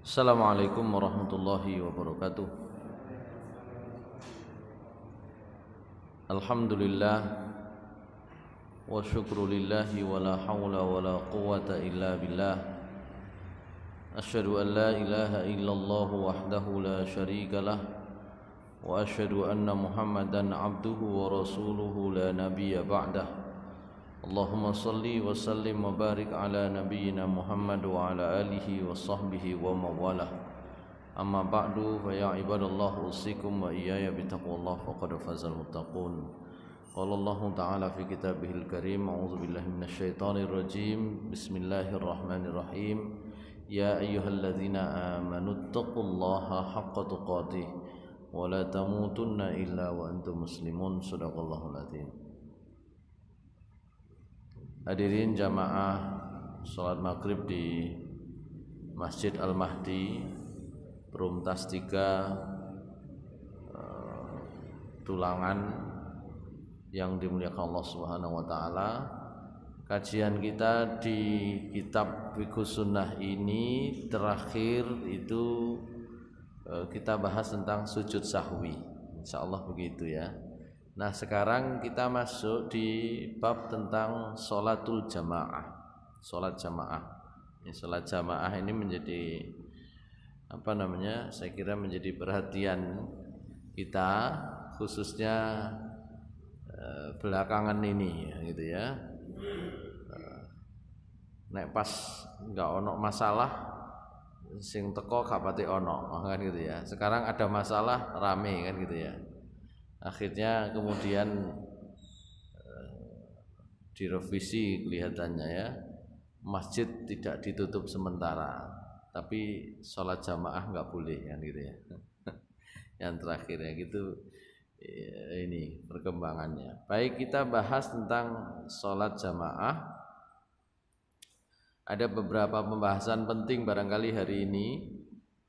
Assalamualaikum warahmatullahi wabarakatuh. Alhamdulillah wa syukru lillahi wa la hawla wa la quwwata illa billah. Asyhadu an la ilaha illallah wahdahu la syarika lah wa asyhadu anna Muhammadan abduhu wa rasuluhu la nabiyya ba'dah. Allahumma salli wa sallim wa barik ala nabiyyina Muhammad wa ala alihi wa sahbihi wa mawalah. Amma ba'du fa ya ibadallah usikum wa iyaya bitaqwallah faqad fazal muttaqun. Qala Allah ta'ala fi kitabihil karim, a'udzu billahi minasyaitonir rajim. Bismillahirrahmanirrahim. Ya ayyuhalladzina amanu taqullaha haqqa tuqatih wa la tamutunna illa wa antum muslimun. Shadaqallahul adzim. Hadirin jamaah salat maghrib di Masjid Al-Mahdi Perumtas 3 Tulangan yang dimuliakan Allah Subhanahu wa taala. Kajian kita di kitab Fiqhus Sunnah ini terakhir itu kita bahas tentang sujud sahwi. Insyaallah begitu ya. Nah, sekarang kita masuk di bab tentang sholatul jamaah. Sholat jamaah. Sholat jamaah ini menjadi saya kira menjadi perhatian kita khususnya belakangan ini gitu ya. Nek pas enggak ono masalah sing teko gak pati ono kan gitu ya. Sekarang ada masalah rame kan gitu ya. Akhirnya kemudian direvisi kelihatannya ya, masjid tidak ditutup sementara, tapi sholat jamaah nggak boleh kan gitu ya. Yang terakhir ya gitu, ini perkembangannya. Baik, kita bahas tentang sholat jamaah. Ada beberapa pembahasan penting barangkali hari ini.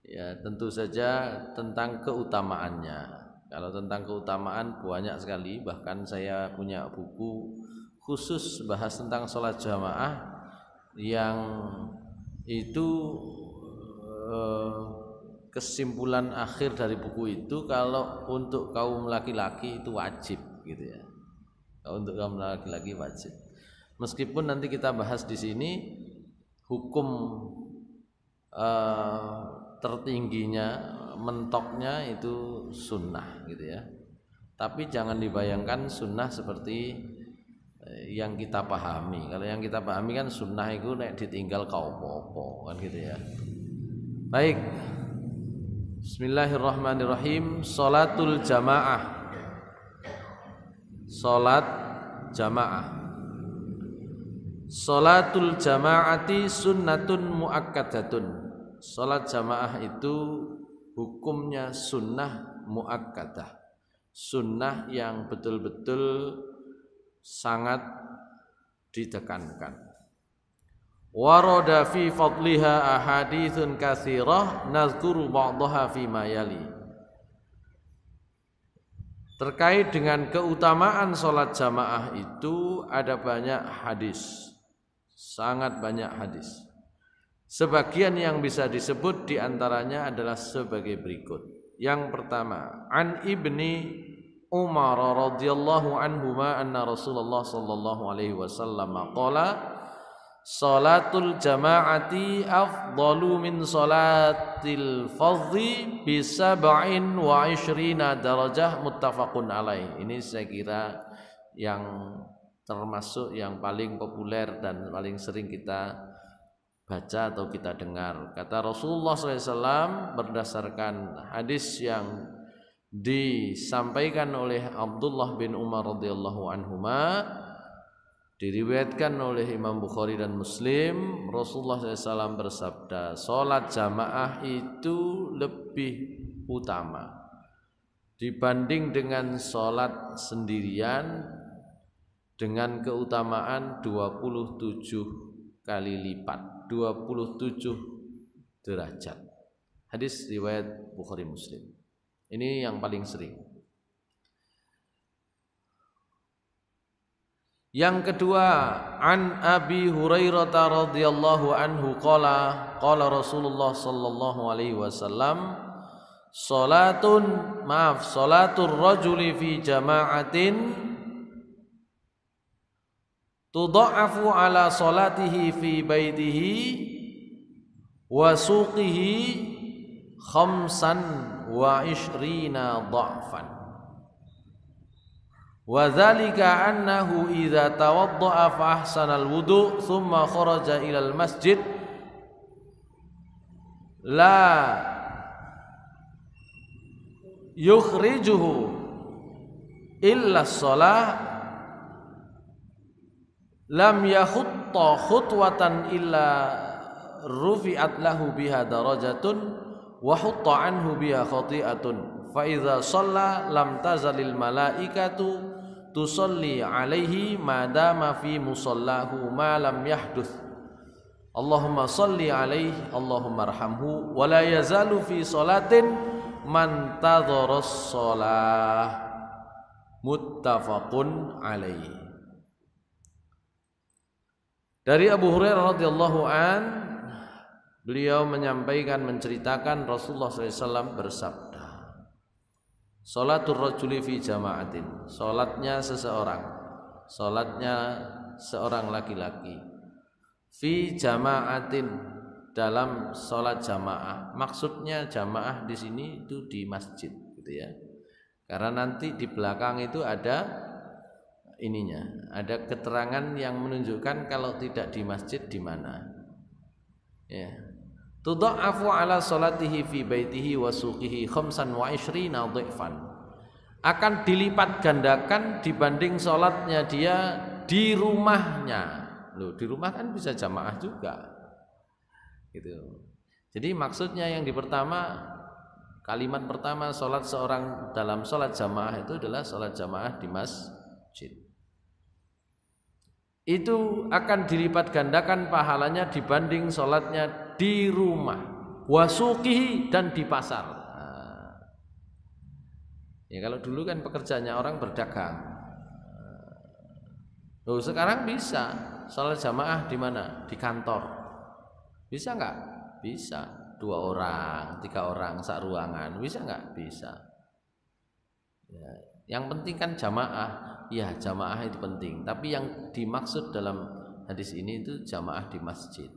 Ya, tentu saja tentang keutamaannya. Kalau tentang keutamaan banyak sekali, bahkan saya punya buku khusus bahas tentang sholat jamaah yang itu kesimpulan akhir dari buku itu kalau untuk kaum laki-laki itu wajib gitu ya. Kalau untuk kaum laki-laki wajib. Meskipun nanti kita bahas di sini hukum tertingginya mentoknya itu sunnah gitu ya. Tapi jangan dibayangkan sunnah seperti yang kita pahami. Kalau yang kita pahami kan sunnah itu nek ditinggal kau apa-apa kan gitu ya. Baik. Bismillahirrahmanirrahim. Sholatul jamaah. Sholat jamaah. Sholatul jamaati sunnatun muakkadatun. Sholat jamaah itu hukumnya sunnah muakkadah, sunnah yang betul-betul sangat ditekankan. Warada fi fadliha ahaditsun katsirah nazkuru ba'daha fi ma yali. Terkait dengan keutamaan sholat jamaah itu ada banyak hadis, sangat banyak hadis. Sebagian yang bisa disebut diantaranya adalah sebagai berikut. Yang pertama, an Ibni Umar radhiyallahu anhuma anna Rasulullah sallallahu alaihi wasallam qala salatul jama'ati afdalu min salatil fardhi bi 27 darajah muttafaqun alaih. Ini saya kira yang termasuk yang paling populer dan paling sering kita baca atau kita dengar. Kata Rasulullah SAW berdasarkan hadis yang disampaikan oleh Abdullah bin Umar radhiyallahu anhuma, diriwayatkan oleh Imam Bukhari dan Muslim, Rasulullah SAW bersabda, sholat jamaah itu lebih utama dibanding dengan sholat sendirian dengan keutamaan 27 kali lipat, 27 derajat. Hadis riwayat Bukhari Muslim. Ini yang paling sering. Yang kedua, an Abi Hurairah radhiyallahu anhu qala Rasulullah sallallahu alaihi wasallam salatur rajuli fi jama'atin tudha'afu ala salatihi fi baitihi wa suqihi khamsan wa ishrina dha'fan. Wa dzalika annahu idza tawadda'a fa ahsana al-wudu' thumma kharaja ila al-masjid la yukhrijuhu illa as-shalah lam yakhutta khutwatan illa rufi'at lahu biha darajatun wa hutta anhu biha khati'atun fa idza shalla lam tazalil malaikatu tusalli alaihi madama fi musallahu ma lam yahduth. Allahumma salli alaihi Allahumma arhamhu wa la yazalu fi salatin man tadharas shalah. Muttafaqun alaihi. Dari Abu Hurairah radhiyallahu an, beliau menceritakan Rasulullah SAW bersabda, sholatur rajuli fi jama'atin, sholatnya seorang laki-laki, fi jama'atin, dalam sholat jamaah. Maksudnya jamaah di sini itu di masjid, gitu ya. Karena nanti di belakang itu ada ininya, ada keterangan yang menunjukkan kalau tidak di masjid di mana. Ya. Tudha'afu ala salatihi fi baitihi wa suqihi khamsan wa ishrina dhifan. Akan dilipat gandakan dibanding salatnya dia di rumahnya. Loh, di rumah kan bisa jamaah juga. Gitu. Jadi maksudnya yang kalimat pertama salat seorang dalam salat jamaah itu adalah salat jamaah di masjid. Itu akan dilipat gandakan pahalanya dibanding salatnya di rumah, wasuqihi, dan di pasar. Ya kalau dulu kan pekerjaannya orang berdagang. Loh, sekarang bisa salat jamaah di mana? Di kantor. Bisa enggak? Bisa. 2 orang, 3 orang sak ruangan. Bisa enggak? Bisa. Ya, yang penting kan jamaah. Ya, jamaah itu penting. Tapi yang dimaksud dalam hadis ini itu jamaah di masjid.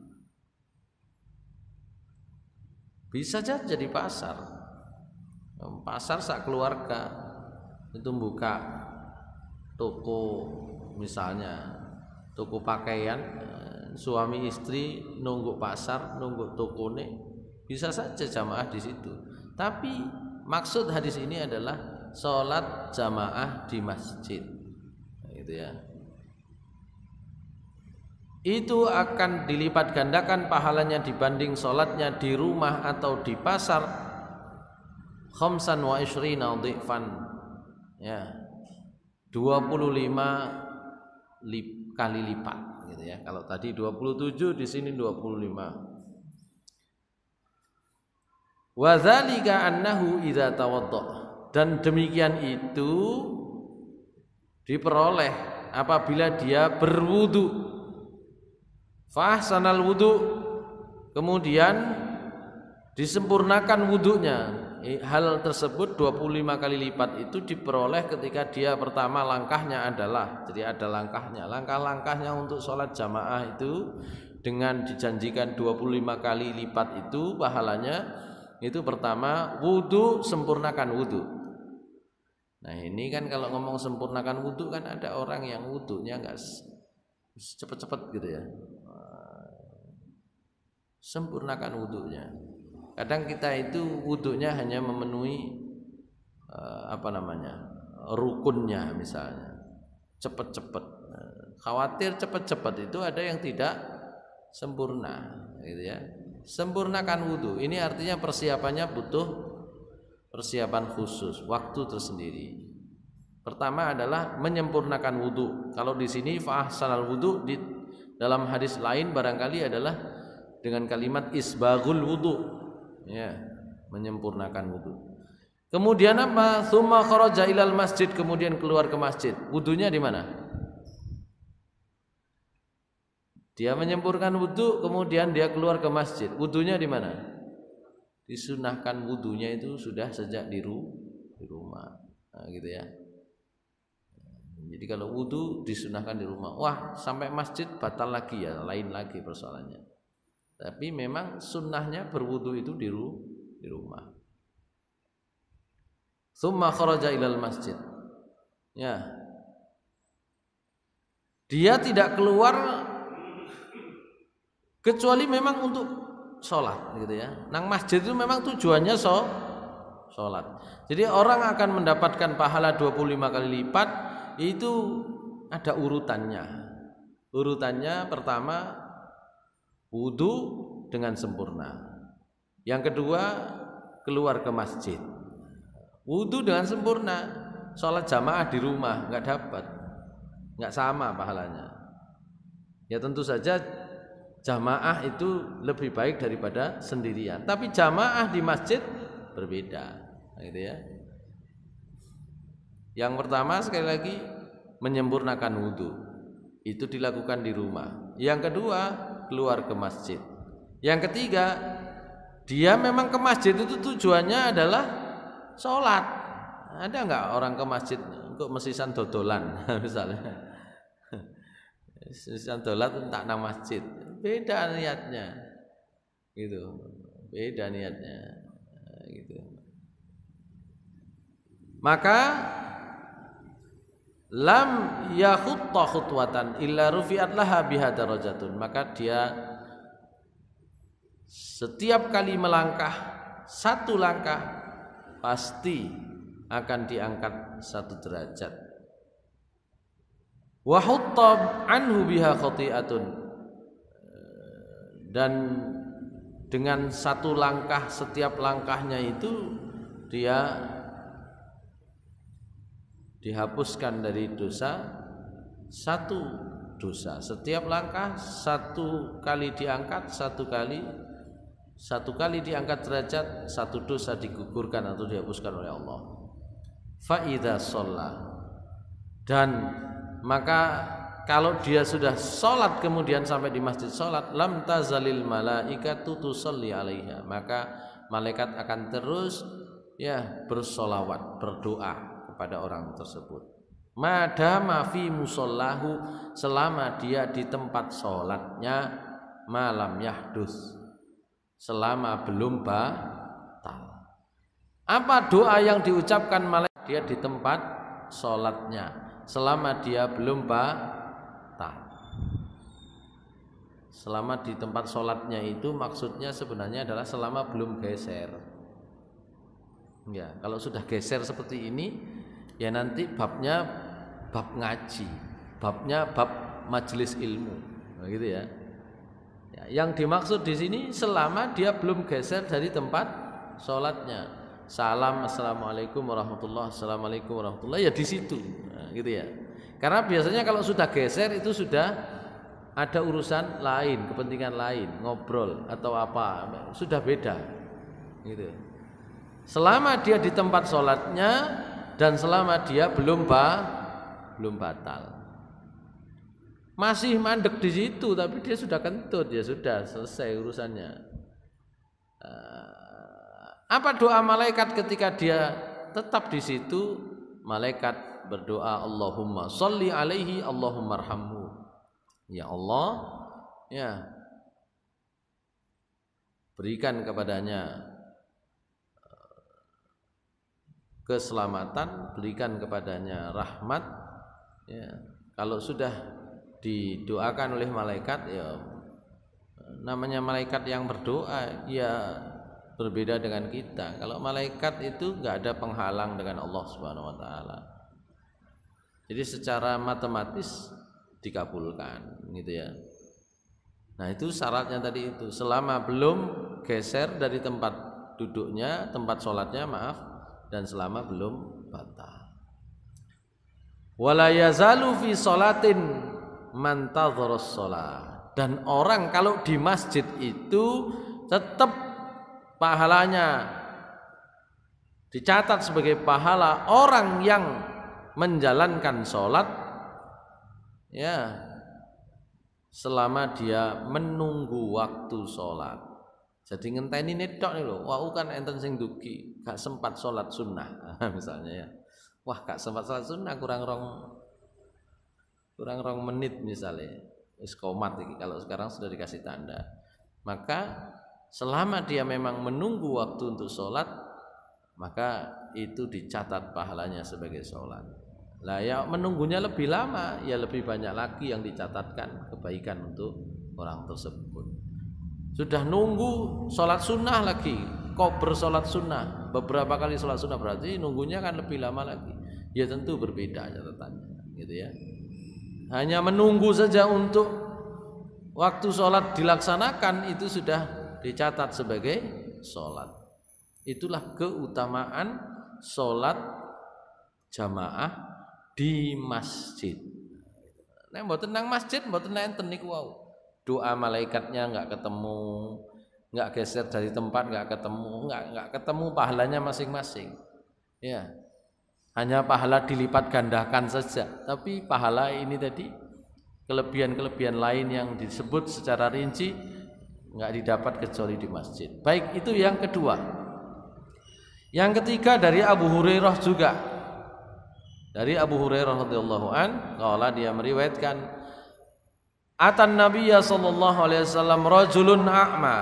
Bisa saja di pasar sak keluarga itu buka toko, misalnya toko pakaian, suami istri nunggu pasar, nunggu toko nih, bisa saja jamaah di situ. Tapi maksud hadis ini adalah sholat jamaah di masjid, gitu ya. Itu akan dilipat gandakan pahalanya dibanding sholatnya di rumah atau di pasar khamsan wa ishrina dhifan, ya, 25 kali lipat, gitu ya. Kalau tadi 27, di sini 25. Wa dzalika annahu idza tawadda, dan demikian itu diperoleh apabila dia berwudu. Fahsanal wudu, kemudian disempurnakan wudunya. Hal tersebut 25 kali lipat itu diperoleh ketika dia pertama langkahnya adalah, jadi ada langkah-langkahnya untuk sholat jamaah itu dengan dijanjikan 25 kali lipat itu pahalanya. Itu pertama, wudu, sempurnakan wudu. Nah ini kan kalau ngomong sempurnakan wudu kan ada orang yang wudunya enggak cepet-cepet gitu ya. Sempurnakan wudunya. Kadang kita itu wudunya hanya memenuhi rukunnya misalnya, cepet-cepet. Khawatir cepet-cepet itu ada yang tidak sempurna, gitu ya. Sempurnakan wudu. Ini artinya persiapannya butuh persiapan khusus, waktu tersendiri. Pertama adalah menyempurnakan wudu. Kalau di sini fa'ahsanal wudu, di dalam hadis lain barangkali adalah dengan kalimat isbaghul wudu, ya, menyempurnakan wudu. Kemudian apa? Tsumma kharaja ilal masjid, kemudian keluar ke masjid. Wudunya di mana? Dia menyempurnakan wudu, kemudian dia keluar ke masjid. Wudunya di mana? Disunahkan wudunya itu sudah sejak di rumah. Nah, gitu ya. Jadi kalau wudu disunahkan di rumah. Wah, sampai masjid batal lagi ya, lain lagi persoalannya. Tapi memang sunnahnya berwudu itu di rumah. Tsumma kharaja ilal masjid. Ya. Dia tidak keluar kecuali memang untuk sholat gitu ya. Nang masjid itu memang tujuannya sholat. Jadi orang akan mendapatkan pahala 25 kali lipat. Itu ada urutannya. Urutannya pertama wudu dengan sempurna. Yang kedua keluar ke masjid. Wudu dengan sempurna. Sholat jamaah di rumah nggak dapat, nggak sama pahalanya. Ya tentu saja jamaah itu lebih baik daripada sendirian. Tapi jamaah di masjid berbeda, gitu ya. Yang pertama sekali lagi menyempurnakan wudu. Itu dilakukan di rumah. Yang kedua keluar ke masjid. Yang ketiga dia memang ke masjid itu tujuannya adalah sholat. Ada nggak orang ke masjid untuk mesisan dodolan misalnya? Mesisan dodolan tak nang masjid. Beda niatnya, gitu. Beda niatnya, gitu. Maka lam yakhutta khutwatan illa rufi'at laha biha darajatun. Maka dia setiap kali melangkah satu langkah pasti akan diangkat satu derajat. Wa hutta anhu biha khati'atun. Dan dengan satu langkah, setiap langkahnya itu dia dihapuskan dari dosa satu dosa. Setiap langkah satu kali diangkat, satu kali diangkat derajat, satu dosa digugurkan atau dihapuskan oleh Allah. Fa idza shalla, dan maka kalau dia sudah sholat kemudian sampai di masjid sholat, lam tazalil malaikatu tusalli alaiha, maka malaikat akan terus ya bersolawat, berdoa kepada orang tersebut. Madama fi musallahu, selama dia di tempat sholatnya, malam yahdus, selama belum batal. Apa doa yang diucapkan malaikat? Dia di tempat sholatnya, selama dia belum batal. Selama di tempat sholatnya itu maksudnya sebenarnya adalah selama belum geser. Ya, kalau sudah geser seperti ini, ya nanti babnya bab ngaji, babnya bab majelis ilmu, nah, gitu ya. Ya. Yang dimaksud di sini selama dia belum geser dari tempat sholatnya. Salam, assalamualaikum warahmatullahi, assalamualaikum warahmatullahi, ya di situ, nah, gitu ya. Karena biasanya kalau sudah geser itu sudah ada urusan lain, kepentingan lain, ngobrol atau apa, sudah beda, gitu. Selama dia di tempat sholatnya dan selama dia belum batal, masih mandek di situ, tapi dia sudah kentut, ya sudah selesai urusannya. Apa doa malaikat ketika dia tetap di situ? Malaikat berdoa, Allahumma sholli alaihi, Allahumma arhamhu. Ya Allah, ya berikan kepadanya keselamatan, berikan kepadanya rahmat. Ya, kalau sudah didoakan oleh malaikat, ya namanya malaikat yang berdoa, ya berbeda dengan kita. Kalau malaikat itu nggak ada penghalang dengan Allah Subhanahu Wa Taala. Jadi secara matematis dikabulkan, gitu ya. Nah itu syaratnya tadi itu, selama belum geser dari tempat duduknya, tempat sholatnya, maaf, dan selama belum batal. Wala yazalu fi sholatin man tadharas shalah. Dan orang kalau di masjid itu tetap pahalanya dicatat sebagai pahala orang yang menjalankan sholat, ya, selama dia menunggu waktu sholat. Jadi ngenteni netok nih lho, wau kan enten sing dugi gak sempat sholat sunnah misalnya ya. Wah gak sempat sholat sunnah kurang rong menit misalnya. Wis komat iki kalau sekarang sudah dikasih tanda. Maka selama dia memang menunggu waktu untuk sholat, maka itu dicatat pahalanya sebagai sholat. Lah ya menunggunya lebih lama, ya lebih banyak lagi yang dicatatkan kebaikan untuk orang tersebut. Sudah nunggu sholat sunnah lagi, kok bersolat sunnah beberapa kali sholat sunnah, berarti nunggunya kan lebih lama lagi. Ya tentu berbeda catatannya, gitu ya. Hanya menunggu saja untuk waktu sholat dilaksanakan itu sudah dicatat sebagai sholat. Itulah keutamaan sholat jamaah di masjid. Nek mboten nang masjid mboten enten niku wau. Doa malaikatnya enggak ketemu, enggak geser dari tempat, enggak ketemu pahalanya masing-masing. Ya. Hanya pahala dilipat gandakan saja, tapi pahala ini tadi kelebihan-kelebihan lain yang disebut secara rinci enggak didapat kecuali di masjid. Baik, itu yang kedua. Yang ketiga dari Abu Hurairah juga. Dari Abu Hurairah radhiyallahu an, qala dia meriwayatkan, atan Nabiyya sallallahu alaihi wasallam rajulun a'ma.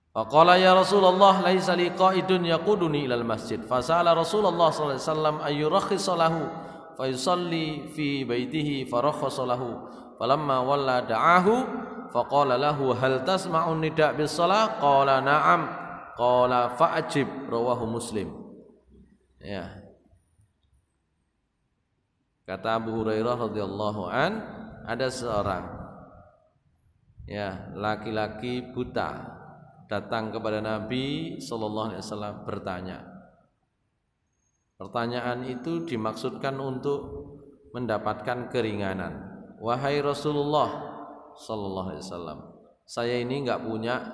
Faqala ya Rasulullah laisa li qa'idun yaquduni ilal masjid. Fasala Rasulullah sallallahu alaihi wasallam ayyurakhis lahu fayusalli fi baitihi farakhasa lahu. Falamma walla da'ahu faqala lahu hal tasma'un nida' bis shalah? Qala na'am. Qala fa'ajib, rawahu Muslim. Ya. Kata Abu Hurairah radhiyallahu an, ada seorang ya laki-laki buta datang kepada Nabi sallallahu alaihi wasallam bertanya. Pertanyaan itu dimaksudkan untuk mendapatkan keringanan. Wahai Rasulullah sallallahu alaihi wasallam, saya ini enggak punya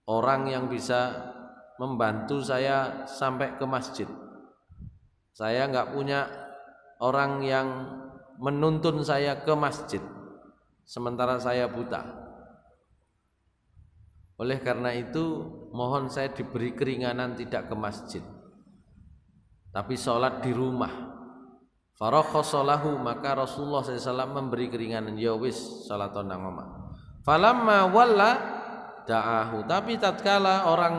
orang yang bisa membantu saya sampai ke masjid. Saya enggak punya orang yang menuntun saya ke masjid sementara saya buta. Oleh karena itu mohon saya diberi keringanan tidak ke masjid, tapi sholat di rumah. Farakhasalahu, maka Rasulullah SAW memberi keringanan, ya wis sholat nang omah. Falamma walla da'ahu, tapi tatkala orang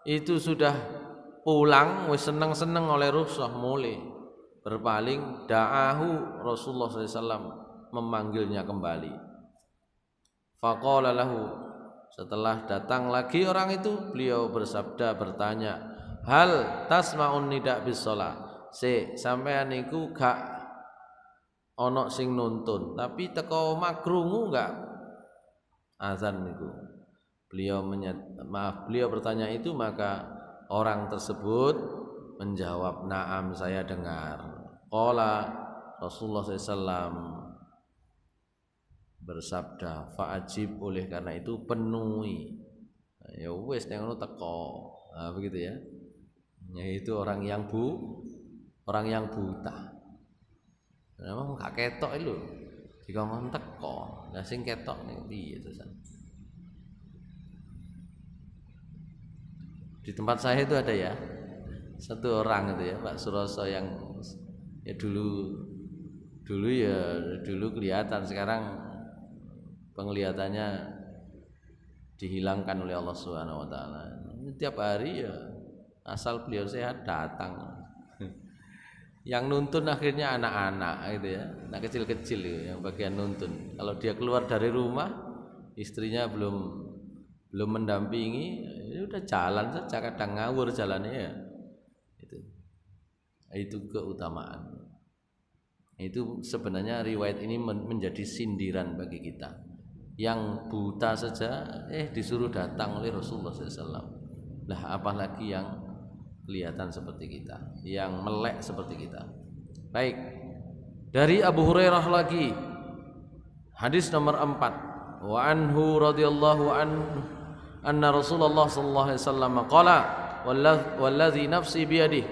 itu sudah pulang wis seneng-seneng oleh rukhsah mulai berpaling, da'ahu, Rasulullah SAW memanggilnya kembali. Faqala lahu, setelah datang lagi orang itu, beliau bersabda bertanya, hal tasma'un nida' bis shalah? Sampean niku gak ono sing nuntun, tapi teko makrungu gak azan niku? Beliau bertanya itu, maka orang tersebut menjawab, na'am, saya dengar. Qala Rasulullah SAW bersabda, fa'ajib, oleh karena itu penuhi. Ya wis nek ngono teko. Nah, begitu ya. Yaitu orang yang buta. Memang gak ketok lho. Dikongkon teko. Lah sing ketok ning piye terusan? Di tempat saya itu ada ya, satu orang itu ya, Pak Suroso, yang ya dulu kelihatan, sekarang penglihatannya dihilangkan oleh Allah Subhanahu wa taala. Tiap hari ya asal beliau sehat datang. Yang nuntun akhirnya anak-anak gitu ya, anak kecil-kecil gitu, yang bagian nuntun. Kalau dia keluar dari rumah, istrinya belum mendampingi, ya udah jalan saja, kadang ngawur jalannya ya. Itu keutamaan. Itu sebenarnya riwayat ini menjadi sindiran bagi kita yang buta saja disuruh datang oleh Rasulullah SAW. Lah apalagi yang kelihatan seperti kita, yang melek seperti kita. Baik, dari Abu Hurairah lagi, hadis nomor 4. Wa anhu radhiyallahu anhu anna Rasulullah sallallahu alaihi wasallam qala wallazi nafsi biyadihi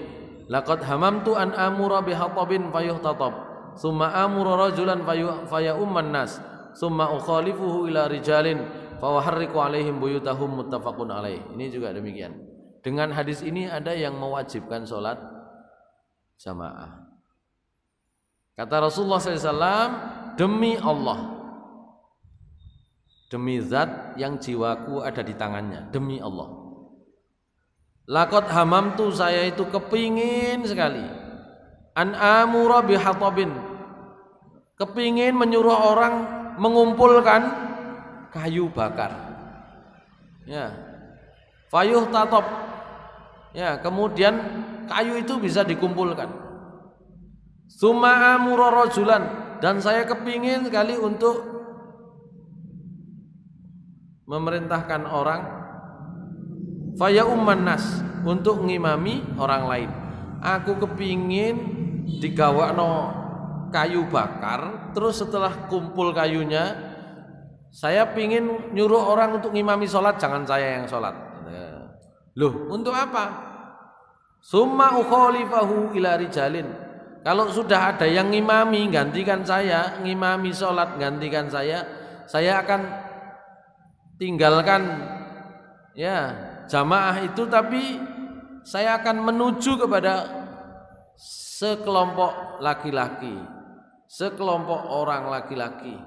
laqad hamamtu an amura bihatabin fayuhtatab summa amuru rajulan faya umman nas summa ukhalifuhu ila rijalin fa uharriqu alaihim buyutahum muttafaqun alaih. Ini juga demikian. Dengan hadis ini ada yang mewajibkan sholat jamaah. Kata Rasulullah SAW, demi Allah, demi zat yang jiwaku ada di tangannya, demi Allah, laqad hamamtu, saya itu kepingin sekali, an amura bihatabin, kepingin menyuruh orang mengumpulkan kayu bakar, ya, fayuh tatop, ya, kemudian kayu itu bisa dikumpulkan. Summa amura rajulan, dan saya kepingin sekali untuk memerintahkan orang, faya umman nas, untuk ngimami orang lain. Aku kepingin digawakno kayu bakar, terus setelah kumpul kayunya, saya pingin nyuruh orang untuk ngimami sholat, jangan saya yang sholat. Loh, untuk apa? Summa ukhalifahu ila rijalin, kalau sudah ada yang ngimami gantikan saya, ngimami sholat gantikan saya akan tinggalkan ya jamaah itu, tapi saya akan menuju kepada sekelompok laki-laki, sekelompok orang laki-laki.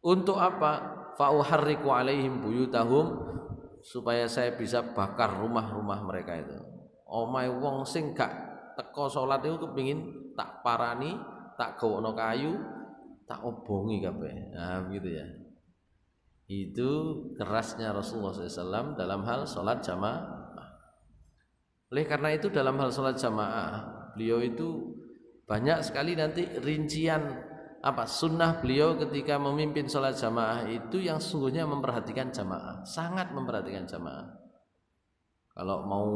Untuk apa? Fa uharriqu alaihim buyutahum, supaya saya bisa bakar rumah-rumah mereka itu. Omahe wong sing gak teko salat itu kepengin tak parani, tak gawokno kayu, tak obongi kabeh. Nah, begitu ya. Itu kerasnya Rasulullah SAW dalam hal sholat jamaah. Oleh karena itu dalam hal sholat jamaah, beliau itu banyak sekali nanti rincian sunnah beliau ketika memimpin sholat jamaah itu yang sungguhnya memperhatikan jamaah, sangat memperhatikan jamaah. Kalau mau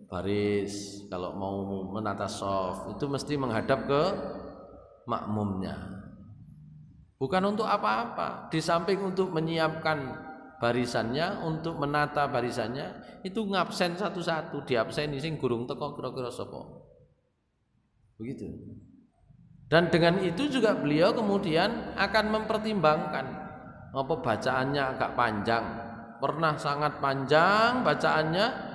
baris, kalau mau menata shaf itu mesti menghadap ke makmumnya, bukan untuk apa-apa. Di samping untuk menyiapkan barisannya, untuk menata barisannya, itu ngabsen satu-satu, diabseni sing gurung teko kira-kira sapa. Begitu. Dan dengan itu juga beliau kemudian akan mempertimbangkan apa bacaannya agak panjang. Pernah sangat panjang bacaannya.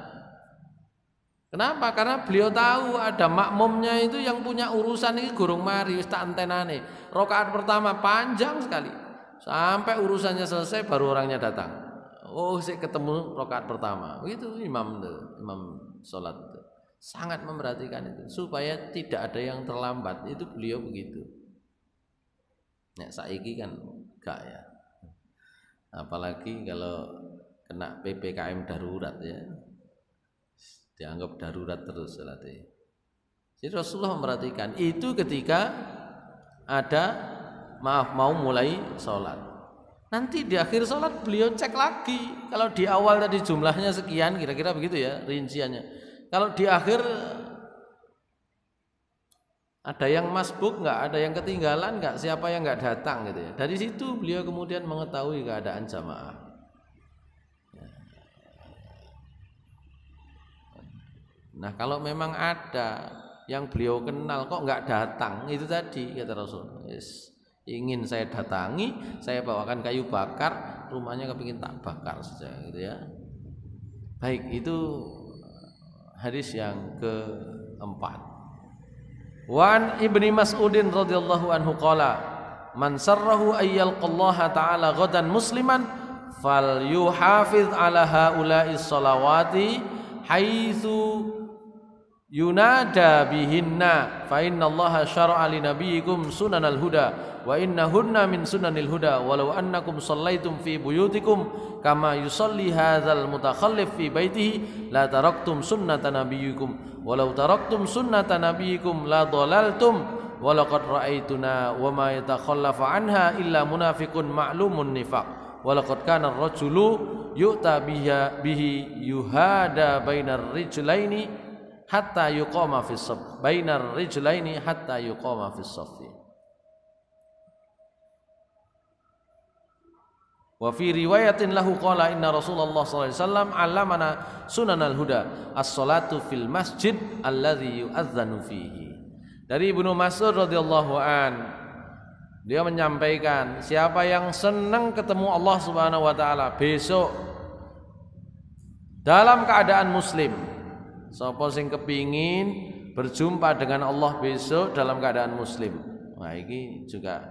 Kenapa? Karena beliau tahu ada makmumnya itu yang punya urusan ini gurung mari wis tak antenane. Rakaat pertama panjang sekali. Sampai urusannya selesai baru orangnya datang. Oh, saya ketemu rakaat pertama. Begitu imam salat itu. Sangat memperhatikan itu supaya tidak ada yang terlambat. Itu beliau begitu. Nek saiki kan enggak ya. Apalagi kalau kena PPKM darurat ya. Dianggap darurat terus salatnya. Jadi Rasulullah memperhatikan itu ketika ada mau mulai sholat. Nanti di akhir sholat beliau cek lagi. Kalau di awal tadi jumlahnya sekian, kira-kira begitu ya rinciannya. Kalau di akhir ada yang masbuk nggak, ada yang ketinggalan nggak, siapa yang nggak datang gitu ya. Dari situ beliau kemudian mengetahui keadaan jamaah. Nah, kalau memang ada yang beliau kenal kok nggak datang, itu tadi kata Rasul, yes, ingin saya datangi, saya bawakan kayu bakar, rumahnya kepingin tak bakar saja gitu ya. Baik, itu hadis yang keempat. Wan Ibni Mas'udin radhiyallahu anhu qala, man sarrahu ayyalqallaha ta'ala ghadan musliman falyuhafiz ala haula'is salawati haitsu yunada bihinna fa innallaha syara'a li nabiyyikum sunanal huda wa innahunna min sunanil huda walau annakum shallaitum fi buyutikum kama yusalli hadzal mutakhallif fi baitihi la taraktum sunnata nabiyyikum walau taraktum sunnata nabiyyikum la dhalaltum wa laqad ra'aituna wa ma yatakhallafu anha illa munafiqun ma'lumun nifaq wa laqad kana ar-rajulu yu'ta bihi yuhada bainar rijlaini hatta yuqama fis saff bainar rijlaini hatta yuqama fis saff. Wa fi riwayatin lahu qala inna Rasulullah sallallahu alaihi wasallam 'allamana sunanal huda as-salatu fil masjid alladzi yu'adzanu fihi. Dari Ibnu Mas'ud radhiyallahu an, dia menyampaikan, siapa yang senang ketemu Allah Subhanahu wa taala besok dalam keadaan muslim, sapa sing kepingin berjumpa dengan Allah besok dalam keadaan muslim. Nah, ini juga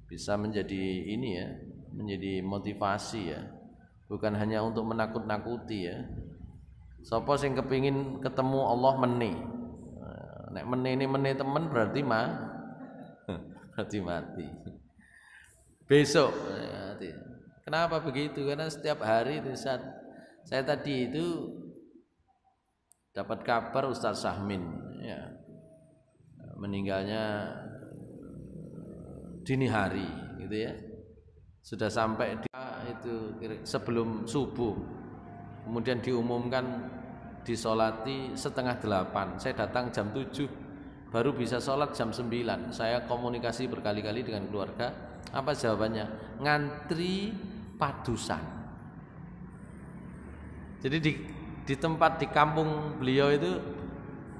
bisa menjadi ini ya, menjadi motivasi ya. Bukan hanya untuk menakut-nakuti ya. Sapa sing kepingin ketemu Allah meni. Nek meni temen berarti berarti mati. Besok mati. Kenapa begitu? Karena setiap hari itu saya tadi itu dapat kabar Ustaz Sahmin ya, meninggalnya dini hari gitu ya. Sudah sampai itu sebelum subuh, kemudian diumumkan disolati 7:30. Saya datang jam 7, baru bisa sholat jam 9. Saya komunikasi berkali-kali dengan keluarga. Apa jawabannya? Ngantri padusan. Jadi di tempat di kampung beliau itu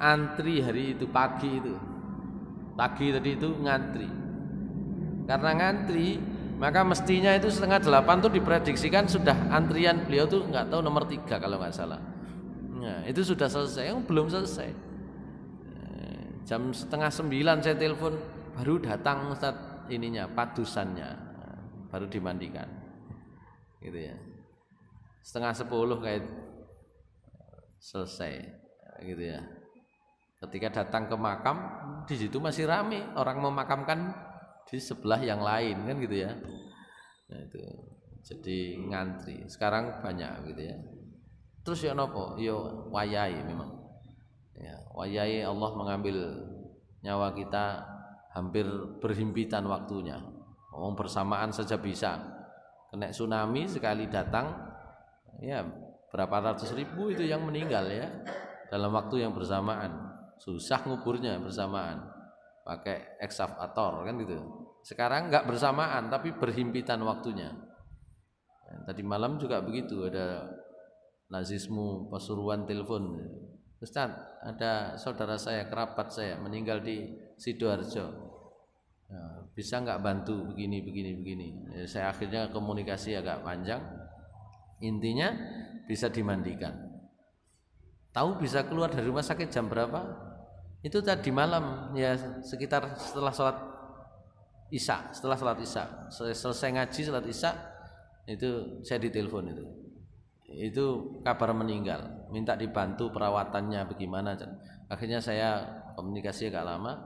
antri hari itu pagi tadi itu ngantri. Karena ngantri, maka mestinya itu 7:30 tuh diprediksikan sudah antrian beliau tuh nggak tahu nomor 3 kalau nggak salah. Nah, itu sudah selesai, belum selesai. Jam 8:30 saya telepon, baru datang Ustaz ininya padusannya, baru dimandikan. Gitu ya. 9:30 kayak selesai gitu ya. Ketika datang ke makam, di situ masih ramai orang memakamkan di sebelah yang lain kan gitu ya. Nah, itu jadi ngantri. Sekarang banyak gitu ya. Terus ya nopo? Yo wayai memang. Ya, wayai Allah mengambil nyawa kita hampir berhimpitan waktunya. Ngomong bersamaan saja bisa. Kena tsunami sekali datang, ya berapa ratus ribu itu yang meninggal ya dalam waktu yang bersamaan. Susah nguburnya bersamaan. Pakai ekskavator kan gitu. Sekarang enggak bersamaan tapi berhimpitan waktunya. Tadi malam juga begitu, ada Nazismu Pasuruan telepon, Ustaz, ada saudara saya, kerabat saya meninggal di Sidoarjo, bisa nggak bantu begini. Saya akhirnya komunikasi agak panjang, intinya bisa dimandikan. Tahu bisa keluar dari rumah sakit jam berapa? Itu tadi malam ya, sekitar setelah sholat isya, selesai ngaji sholat isya, itu saya ditelepon itu kabar meninggal, minta dibantu perawatannya bagaimana. Akhirnya saya komunikasi agak lama,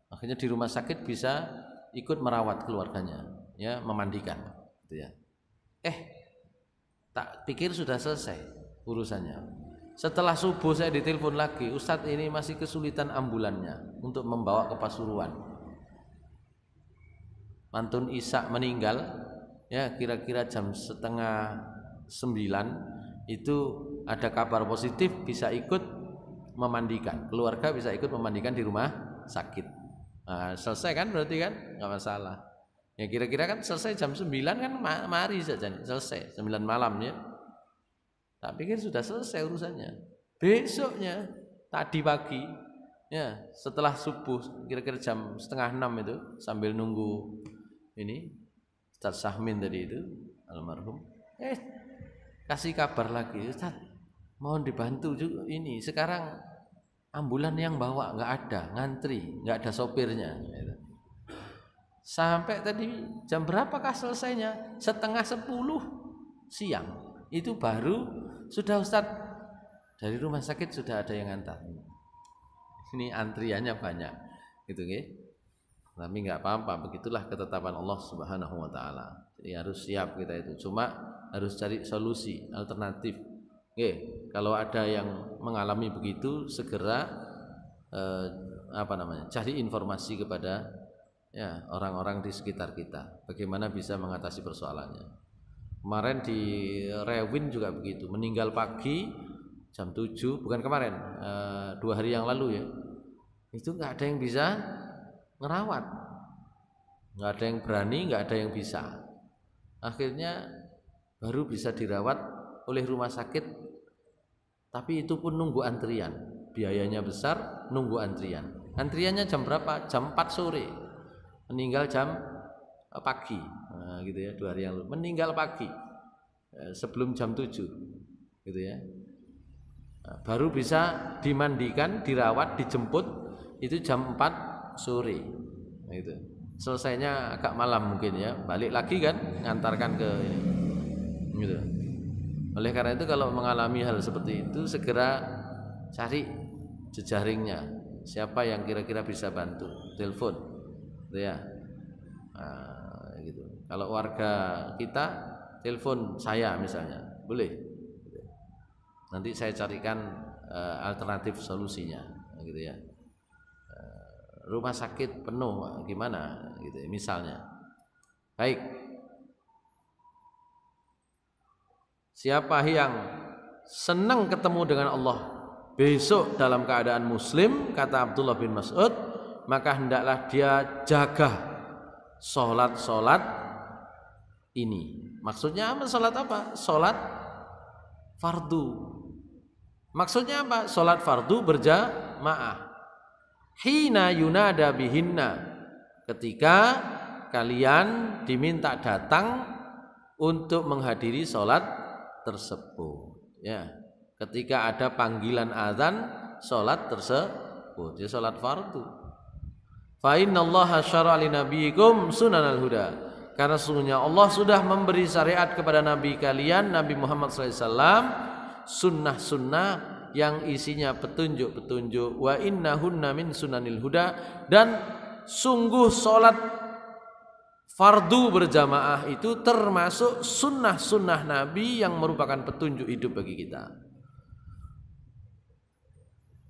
akhirnya di rumah sakit bisa ikut merawat keluarganya ya, memandikan gitu ya. Tak pikir sudah selesai urusannya. Setelah subuh saya ditelepon lagi, Ustadz ini masih kesulitan ambulannya untuk membawa ke Pasuruan. Mantun Isya meninggal ya, kira-kira jam 8:30 itu ada kabar positif bisa ikut memandikan, keluarga bisa ikut memandikan di rumah sakit. Nah, selesai kan berarti kan nggak masalah ya, kira-kira kan selesai jam 9 kan, mari saja selesai 9 malam ya. Tak pikir sudah selesai urusannya. Besoknya tadi pagi ya, setelah subuh kira-kira jam 5:30 itu, sambil nunggu ini Ustaz Sahmin tadi itu almarhum, kasih kabar lagi, Ustaz mohon dibantu juga ini, sekarang ambulan yang bawa nggak ada, ngantri, nggak ada sopirnya. Sampai tadi jam berapakah selesainya? 9:30 siang itu baru sudah Ustaz dari rumah sakit sudah ada yang ngantar. Ini antriannya banyak gitu nggih. Tapi nggak apa-apa, begitulah ketetapan Allah Subhanahu wa taala. Jadi harus siap kita itu. Cuma harus cari solusi alternatif. Kalau ada yang mengalami begitu, segera cari informasi kepada ya orang-orang di sekitar kita, bagaimana bisa mengatasi persoalannya. Kemarin di Rewin juga begitu, meninggal pagi jam 7, bukan kemarin, 2 hari yang lalu ya. Itu nggak ada yang bisa ngerawat, nggak ada yang berani, nggak ada yang bisa. Akhirnya baru bisa dirawat oleh rumah sakit, tapi itu pun nunggu antrian. biayanya besar, nunggu antrian. Antriannya jam berapa? Jam 4 sore. Meninggal jam pagi. Nah, gitu ya, 2 hari yang lalu. Meninggal pagi. Sebelum jam 7. Gitu ya. Nah, baru bisa dimandikan, dirawat, dijemput itu jam 4 sore. Nah, itu. Selesainya agak malam mungkin ya. Balik lagi kan ngantarkan ke ini. Gitu. Oleh karena itu kalau mengalami hal seperti itu segera cari jejaringnya, siapa yang kira-kira bisa bantu, telepon, gitu ya. Nah, gitu. Kalau warga kita telepon saya misalnya, boleh. Nanti saya carikan alternatif solusinya, gitu ya. Rumah sakit penuh, gimana, gitu ya, misalnya. Baik. Siapa yang senang ketemu dengan Allah besok dalam keadaan muslim, kata Abdullah bin Mas'ud, maka hendaklah dia jaga sholat-sholat ini. Maksudnya apa? Sholat apa? Sholat fardu. Maksudnya apa? Sholat fardu berjamaah. Hina yunada bihinna, ketika kalian diminta datang untuk menghadiri sholat tersebut, ya. Ketika ada panggilan azan, salat tersebut, ya salat fardu. Fa innallaha syara'a li nabiyikum sunanal huda. Karena sesungguhnya Allah sudah memberi syariat kepada nabi kalian, Nabi Muhammad SAW, sunnah-sunnah yang isinya petunjuk-petunjuk. Wa innahunna min sunanil huda, dan sungguh salat fardu berjamaah itu termasuk sunnah-sunnah Nabi yang merupakan petunjuk hidup bagi kita.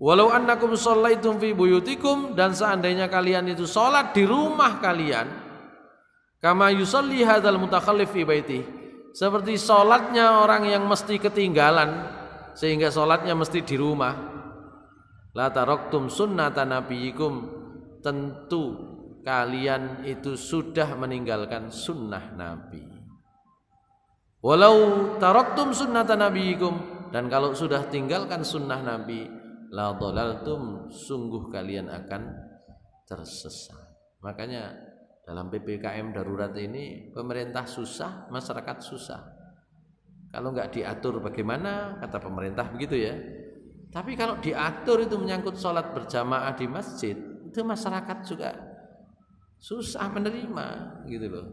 Walau annakum shallaitum fi buyutikum, dan seandainya kalian itu sholat di rumah kalian, kama yusalli hadzal mutakhallif fi baiti, seperti sholatnya orang yang mesti ketinggalan sehingga sholatnya mesti di rumah. La taraktum sunnata nabiyikum, tentu kalian itu sudah meninggalkan sunnah Nabi. Walau taraktum sunnata nabiyikum, dan kalau sudah tinggalkan sunnah Nabi, la dhalaltum, sungguh kalian akan tersesat. Makanya dalam PPKM darurat ini pemerintah susah, masyarakat susah. Kalau nggak diatur bagaimana, kata pemerintah begitu ya. Tapi kalau diatur itu menyangkut sholat berjamaah di masjid, itu masyarakat juga susah menerima, gitu loh.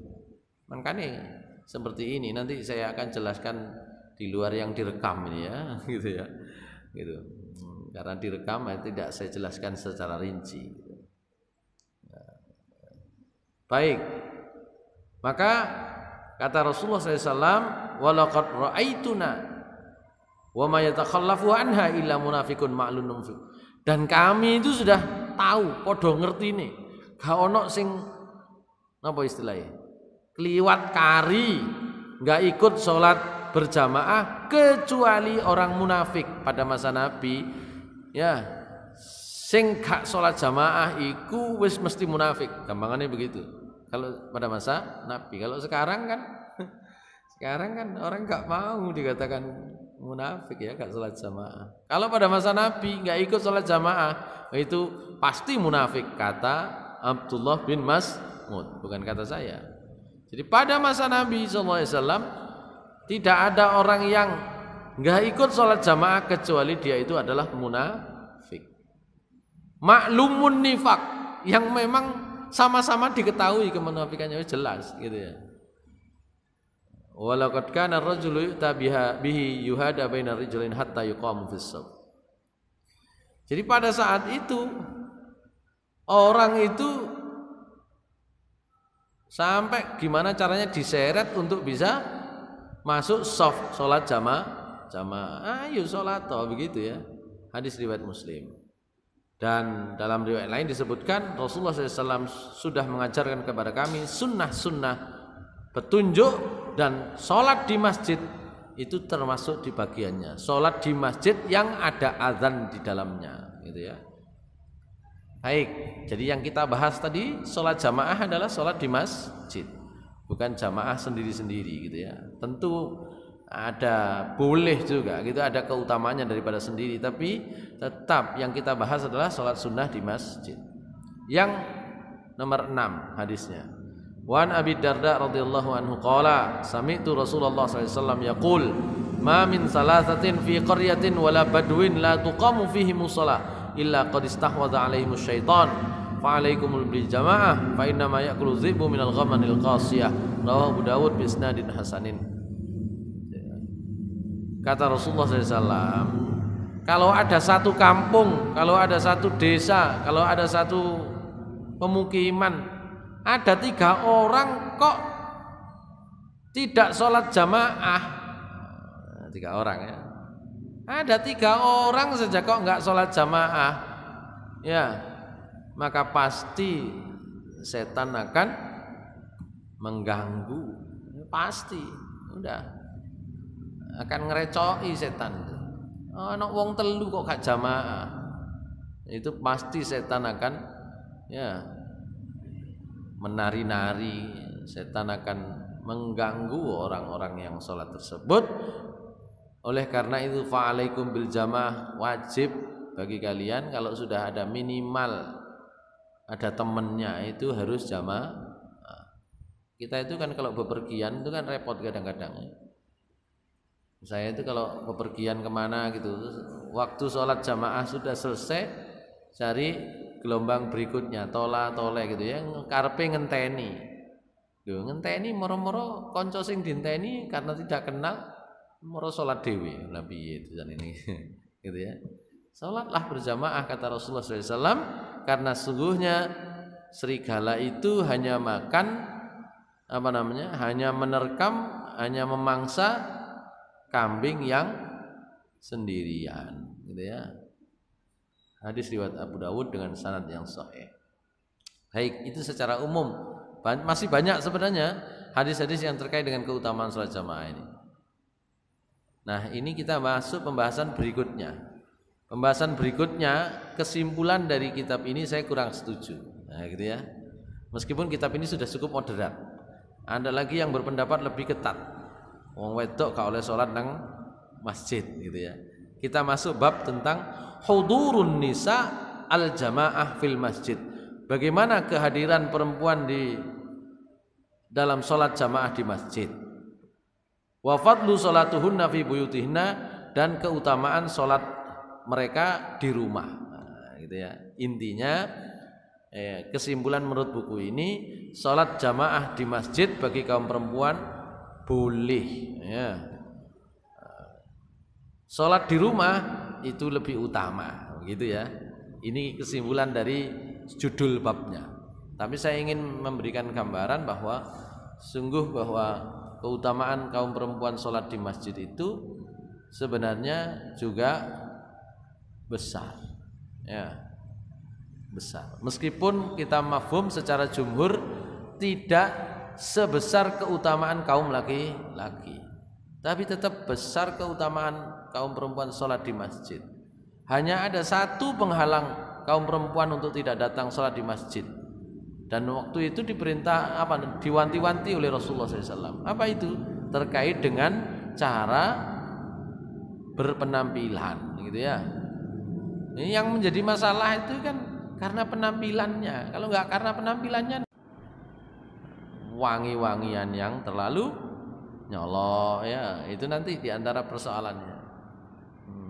Makanya seperti ini nanti saya akan jelaskan di luar yang direkam ini ya, gitu ya, gitu. Karena direkam tidak saya jelaskan secara rinci. Baik, maka kata Rasulullah SAW, walaqad ra'aituna wa ma yatakhallafu anha illa munafiqun ma'lunun fi. Dan kami itu sudah tahu, podo ngerti nih. Gak ono sing apa istilahnya, kliwat kari gak ikut sholat berjamaah kecuali orang munafik pada masa Nabi, ya. Sing gak sholat jamaah iku wis mesti munafik, gampangannya begitu. Kalau pada masa Nabi, kalau sekarang kan orang gak mau dikatakan munafik ya, gak sholat jamaah. Kalau pada masa Nabi gak ikut sholat jamaah, itu pasti munafik, kata Abdullah bin Mas'ud, bukan kata saya. Jadi pada masa Nabi SAW tidak ada orang yang nggak ikut sholat jamaah kecuali dia itu adalah munafik, maklumun nifak, yang memang sama-sama diketahui kemunafikannya jelas, gitu ya. Walaqad kana ar-rajulu yu'ta bihi yuhada baina rijlain hatta yuqamu fis-shaf. Jadi pada saat itu orang itu sampai gimana caranya diseret untuk bisa masuk shaf sholat jamaah. Ayo sholat toh, begitu ya. Hadis riwayat Muslim. Dan dalam riwayat lain disebutkan Rasulullah SAW sudah mengajarkan kepada kami sunnah-sunnah petunjuk, dan sholat di masjid itu termasuk di bagiannya. Sholat di masjid yang ada azan di dalamnya, gitu ya. Baik, jadi yang kita bahas tadi sholat jamaah adalah sholat di masjid, bukan jamaah sendiri-sendiri, gitu ya. Tentu ada boleh juga gitu, ada keutamanya daripada sendiri, tapi tetap yang kita bahas adalah sholat sunnah di masjid. Yang nomor 6 hadisnya, Wan Abi Darda radhiyallahu anhu qala sami'tu Rasulullah sallallahu alaihi wasallam yaqul ma min salasatin fi qaryatin wala badwin la tuqamu fihi musallah illa qad istahwadha alaihimus syaitan fa alaikumul bil jamaah fa inna ma ya'kulu dhibu minal ghamanil qasiyah rawahu Abu Dawud bi isnadin hasanin. Kata Rasulullah SAW, kalau ada satu kampung, kalau ada satu desa, kalau ada satu pemukiman, ada 3 orang kok tidak sholat jamaah, 3 orang ya, ada 3 orang saja kok nggak sholat jamaah, ya, maka pasti setan akan mengganggu, pasti, udah. Akan ngerecoki setan. Anak wong telu kok gak jamaah. Itu pasti setan akan ya menari-nari, setan akan mengganggu orang-orang yang sholat tersebut. Oleh karena itu fa'alaikum bil jamaah, wajib bagi kalian kalau sudah ada minimal ada temennya itu harus jamaah. Kita itu kan kalau bepergian itu kan repot kadang-kadang. Saya itu kalau bepergian kemana gitu, waktu sholat jamaah sudah selesai, cari gelombang berikutnya, tole gitu ya, karepe ngenteni. Lho, ngenteni moro-moro kanca sing dinteni karena tidak kenal, moro sholat dhewe. Lah piye itu ini gitu ya. Sholatlah berjamaah kata Rasulullah SAW, karena sungguhnya serigala itu hanya makan hanya menerkam, hanya memangsa kambing yang sendirian, gitu ya. Hadis riwayat Abu Dawud dengan sanad yang sahih. Baik, itu secara umum. Masih banyak sebenarnya hadis-hadis yang terkait dengan keutamaan sholat jamaah ini. Nah, ini kita masuk pembahasan berikutnya. Pembahasan berikutnya, kesimpulan dari kitab ini saya kurang setuju. Nah, gitu ya. Meskipun kitab ini sudah cukup moderat, ada lagi yang berpendapat lebih ketat. Wong wedok gak oleh sholat nang masjid gitu ya. Kita masuk bab tentang hudurun nisa al jamaah fil masjid. Bagaimana kehadiran perempuan di dalam sholat jamaah di masjid. Wa fadlu sholatuhunna fi buyutihinna, dan keutamaan sholat mereka di rumah. Nah, gitu ya. Intinya kesimpulan menurut buku ini, sholat jamaah di masjid bagi kaum perempuan boleh ya. Sholat di rumah itu lebih utama gitu ya. Ini kesimpulan dari judul babnya. Tapi saya ingin memberikan gambaran bahwa sungguh bahwa keutamaan kaum perempuan sholat di masjid itu sebenarnya juga besar ya, besar. Meskipun kita mafhum secara jumhur tidak sebesar keutamaan kaum laki-laki, tapi tetap besar keutamaan kaum perempuan sholat di masjid. Hanya ada satu penghalang kaum perempuan untuk tidak datang sholat di masjid, dan waktu itu diperintah diwanti-wanti oleh Rasulullah SAW. Apa itu? Terkait dengan cara berpenampilan, gitu ya. Ini yang menjadi masalah itu kan karena penampilannya. Kalau nggak karena penampilannya, wangi-wangian yang terlalu nyolok ya, itu nanti diantara persoalannya.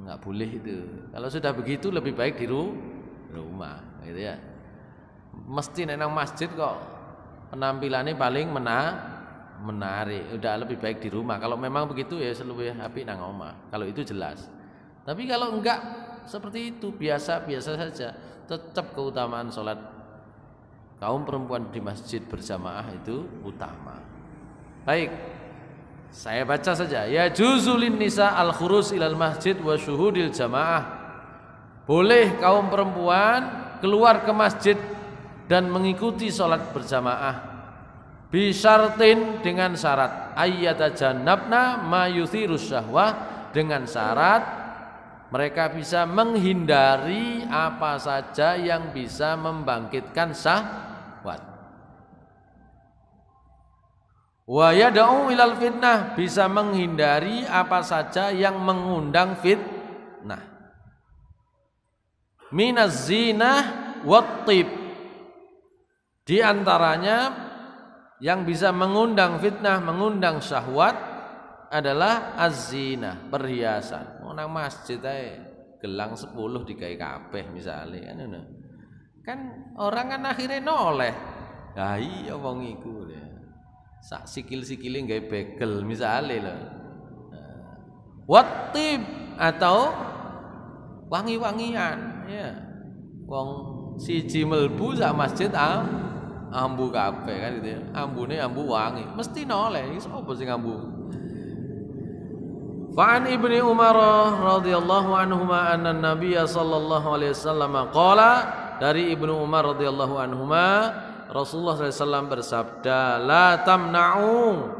Nggak boleh itu. Kalau sudah begitu lebih baik di rumah, gitu ya. Mesti nang masjid kok penampilannya paling menarik. Udah lebih baik di rumah. Kalau memang begitu ya lebih apik nang omah. Kalau itu jelas. Tapi kalau enggak seperti itu, biasa-biasa saja, tetap keutamaan sholat kaum perempuan di masjid berjamaah itu utama. Baik, saya baca saja. Ya juzulin nisa al khurus ilal masjid wa syuhudil jamaah. Boleh kaum perempuan keluar ke masjid dan mengikuti sholat berjamaah. Bisyartin, dengan syarat ayyatajannabna ma yuthirus syahwah, dengan syarat mereka bisa menghindari apa saja yang bisa membangkitkan syahwat. Wa yad'u ilal fitnah, bisa menghindari apa saja yang mengundang fitnah. Minaz zinah wat tib. Di antaranya yang bisa mengundang fitnah, mengundang syahwat adalah az-zinah, perhiasan. Mau nang masjid ae gelang 10 digawe kabeh misale kan ngono. Kan orang kan akhirnya noleh. Lah iya wong iku ya. Sak sikil-sikile gawe begel misale lho. Wattib atau wangi-wangian ya. Wong siji mlebu sak masjid ambu kabeh kan gitu ya. Ambune ambu wangi, mesti noleh. Iki sapa sing ambu? Fa'an Ibni Umar radhiyallahu anhuma anna Nabiy sallallahu alaihi wasallam qala, dari Ibnu Umar radhiyallahu anhuma Rasulullah SAW bersabda, la tamna'un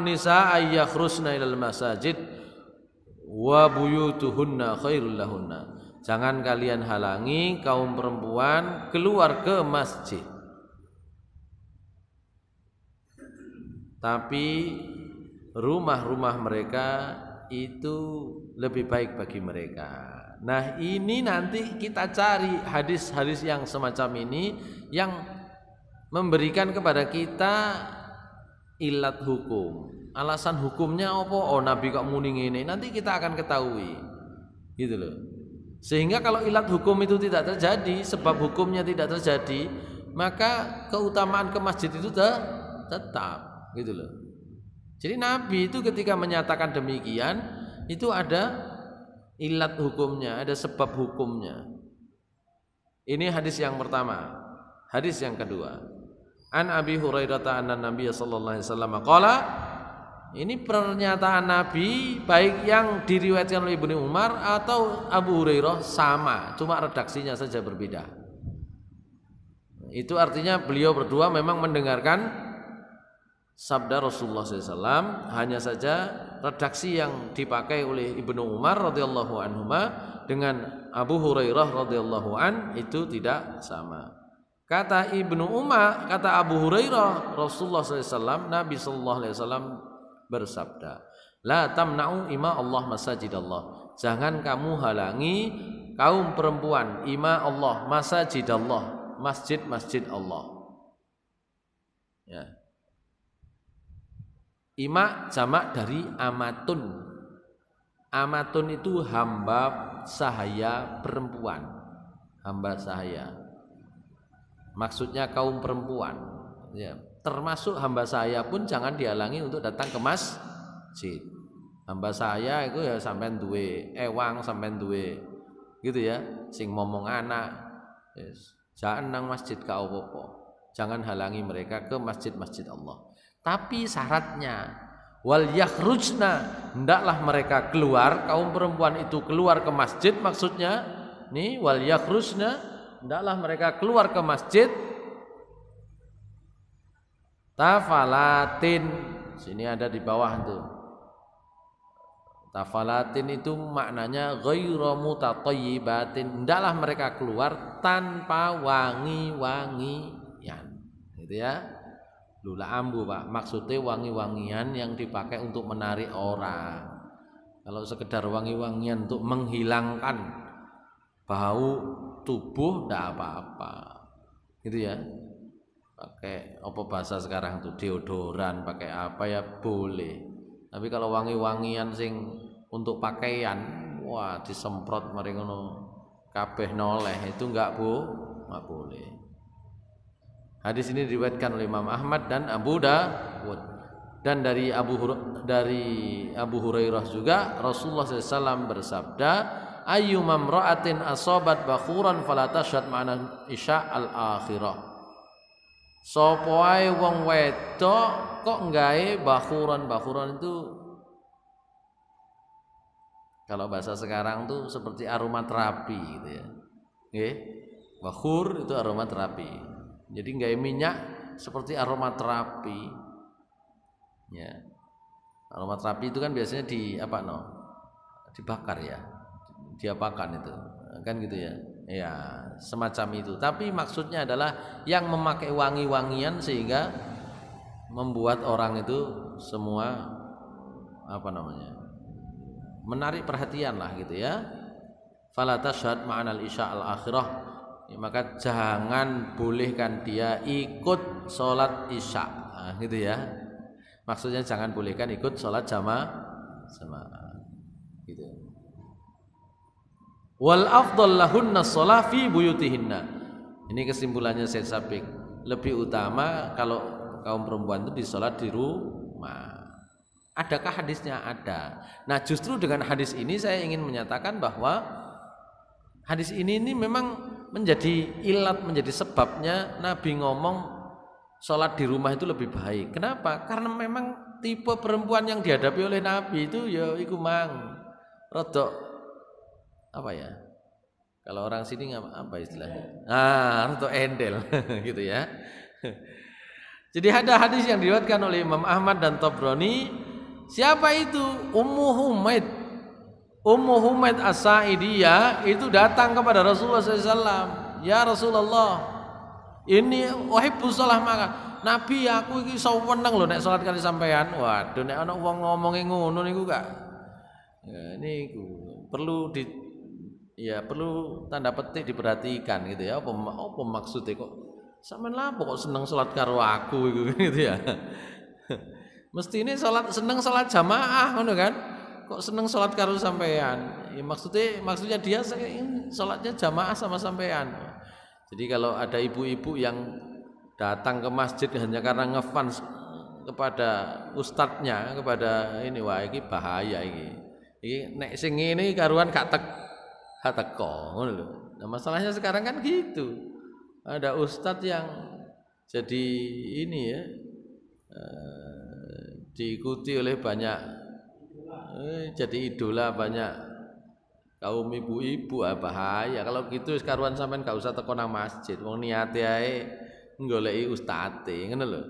nisaa yakhrusna ilal masajid wa buyutuhunna khairul lahunna. Jangan kalian halangi kaum perempuan keluar ke masjid, tapi rumah-rumah mereka itu lebih baik bagi mereka. Nah, ini nanti kita cari hadis-hadis yang semacam ini yang memberikan kepada kita ilat hukum. Alasan hukumnya apa? Oh, Nabi kok muni ngene. Nanti kita akan ketahui. Gitu loh. Sehingga kalau ilat hukum itu tidak terjadi, sebab hukumnya tidak terjadi, maka keutamaan ke masjid itu tetap, gitu loh. Jadi Nabi itu ketika menyatakan demikian, itu ada ilat hukumnya, ada sebab hukumnya. Ini hadis yang pertama. Hadis yang kedua, An Abi Hurairah anna Nabiy sallallahu alaihi wasallam qala, ini pernyataan Nabi baik yang diriwayatkan oleh Ibnu Umar atau Abu Hurairah sama, cuma redaksinya saja berbeda. Itu artinya beliau berdua memang mendengarkan sabda Rasulullah SAW, hanya saja redaksi yang dipakai oleh Ibnu Umar radhiyallahu anhuma dengan Abu Hurairah radhiyallahu an itu tidak sama. Kata Ibnu Umar, kata Abu Hurairah, Rasulullah SAW, Nabi sallallahu alaihi wasallam bersabda, la tamna'u ima Allah masajidallah. Jangan kamu halangi kaum perempuan ima Allah masajidallah, masjid-masjid Allah. Ya. Ima jamak dari amatun. Amatun itu hamba sahaya perempuan. Hamba sahaya. Maksudnya kaum perempuan. Ya, termasuk hamba sahaya pun jangan dihalangi untuk datang ke masjid. Hamba sahaya itu ya sampean duwe ewang, sampean duwe gitu ya, sing momong anak. Yes. Jangan nang masjid ka opo-opo. Jangan halangi mereka ke masjid-masjid Allah. Tapi syaratnya wal yakhrujna, hendaklah mereka keluar, kaum perempuan itu keluar ke masjid, maksudnya nih wal yakhrujna, hendaklah mereka keluar ke masjid tafalatin. Sini ada di bawah tuh. Tafalatin itu maknanya ghairu mutatayyibatin, hendaklah mereka keluar tanpa wangi-wangian. Gitu ya. Lula ambu Pak, maksudnya wangi-wangian yang dipakai untuk menarik orang. Kalau sekedar wangi-wangian untuk menghilangkan bau tubuh tidak apa-apa, gitu ya. Pakai apa bahasa sekarang tuh, deodoran, pakai apa ya boleh. Tapi kalau wangi-wangian sing untuk pakaian, wah disemprot mari ngono kabeh noleh, itu enggak boleh. Hadis ini diriwayatkan oleh Imam Ahmad dan Abu Dawud. Dan dari Abu Hurairah juga Rasulullah SAW bersabda, ayyuma imra'atin asabat bakhuran fala tashhad ma'ana isya al-akhirah. Sapa wae wong wedok kok nggawe bakhuran itu kalau bahasa sekarang tuh seperti aromaterapi gitu ya. Nggih. Bakhur itu aromaterapi. Jadi nggak minyak seperti aromaterapi, ya. Aromaterapi itu kan biasanya dibakar ya, diapakan itu, kan gitu ya. Ya semacam itu. Tapi maksudnya adalah yang memakai wangi-wangian sehingga membuat orang itu semua menarik perhatian lah gitu ya. Fala tashhad ma'anal isya al akhirah, ya, maka jangan bolehkan dia ikut sholat isya, gitu ya. Maksudnya jangan bolehkan ikut sholat jamaah gitu. Wal afdal lahunna shalah fi buyutihinna. Ini kesimpulannya Syekh Sabiq, lebih utama kalau kaum perempuan itu disolat di rumah. Adakah hadisnya? Ada. Nah, justru dengan hadis ini saya ingin menyatakan bahwa hadis ini memang menjadi ilat, menjadi sebabnya Nabi ngomong sholat di rumah itu lebih baik. Kenapa? Karena memang tipe perempuan yang dihadapi oleh Nabi itu ya iku mang rodok kalau orang sini apa istilahnya? Rodok endel gitu ya. Jadi ada hadis yang diriwayatkan oleh Imam Ahmad dan Tabrani. Siapa itu? Ummu Humaid As-Sa'idiyah itu datang kepada Rasulullah SAW. Ya Rasulullah, ini uhibbu shalah maka Nabi aku iki iso weneng lho nek salat kali sampean. Waduh, nek ana wong ngomongi ngono niku gak. Ya niku perlu tanda petik diperhatikan gitu ya. Apa maksudnya kok sampean lapo kok seneng salat karo aku gitu ya. Mesti ini seneng salat jamaah ngono kan? Kok seneng salat karo sampean? Ya maksudnya dia salatnya jamaah sama sampean. Jadi kalau ada ibu-ibu yang datang ke masjid hanya karena ngefans kepada ustadznya, kepada ini, wah ini bahaya ini. Iki nek sing ngene karuan gak teko ngono lho. Nah, masalahnya sekarang kan gitu. Ada ustadz yang jadi ini ya, diikuti oleh banyak, jadi idola banyak kaum ibu-ibu. Bahaya kalau gitu. Sekaruan sampean gak usah teko nang masjid, wong niate ae goleki ustate ngono lho.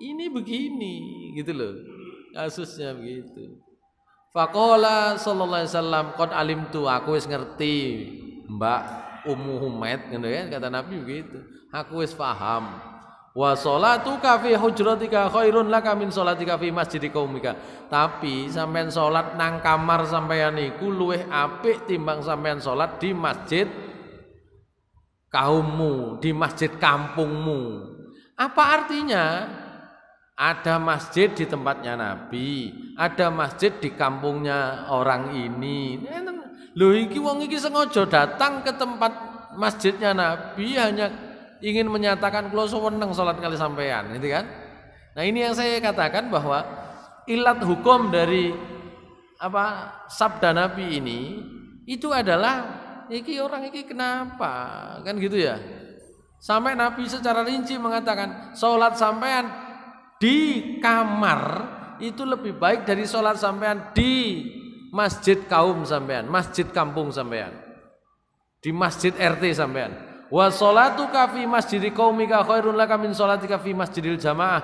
Ini begini gitu loh, kasusnya begitu. Faqala sallallahu alaihi wasallam, qad alimtu, aku wis ngerti Mbak Ummu Humaid ngono ya, kata Nabi begitu. Aku wis paham. Wa sholatuka fi hujratika khairun laka min sholatika fi masjidi qaumika. Tapi sampean salat nang kamar sampean iku luwih apik timbang sampean salat di masjid kaummu, di masjid kampungmu. Apa artinya? Ada masjid di tempatnya Nabi, ada masjid di kampungnya orang ini. Lho iki wong iki sengaja datang ke tempat masjidnya Nabi hanya ingin menyatakan kula seneng salat kali sampean, gitu kan? Nah, ini yang saya katakan bahwa ilat hukum dari sabda Nabi ini itu adalah iki orang iki kenapa? Kan gitu ya. Sampai Nabi secara rinci mengatakan salat sampean di kamar itu lebih baik dari salat sampean di masjid kaum sampean, masjid kampung sampean, di masjid RT sampean. Wa sholatuka fi masjidi qaumika khairun laka min sholatika fi masjidil jamaah.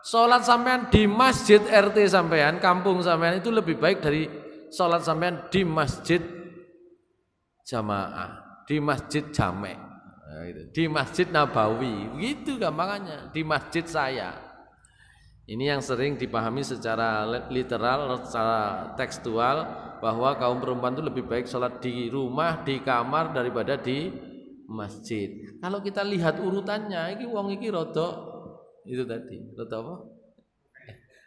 Salat sampean di masjid RT sampean, kampung sampean itu lebih baik dari salat sampean di masjid jamaah, di masjid jamek, di masjid Nabawi. Begitu gampangannya, di masjid saya. Ini yang sering dipahami secara literal, secara tekstual, bahwa kaum perempuan itu lebih baik salat di rumah, di kamar daripada di masjid. Kalau kita lihat urutannya, iki wong iki rodok itu tadi, rodok apa?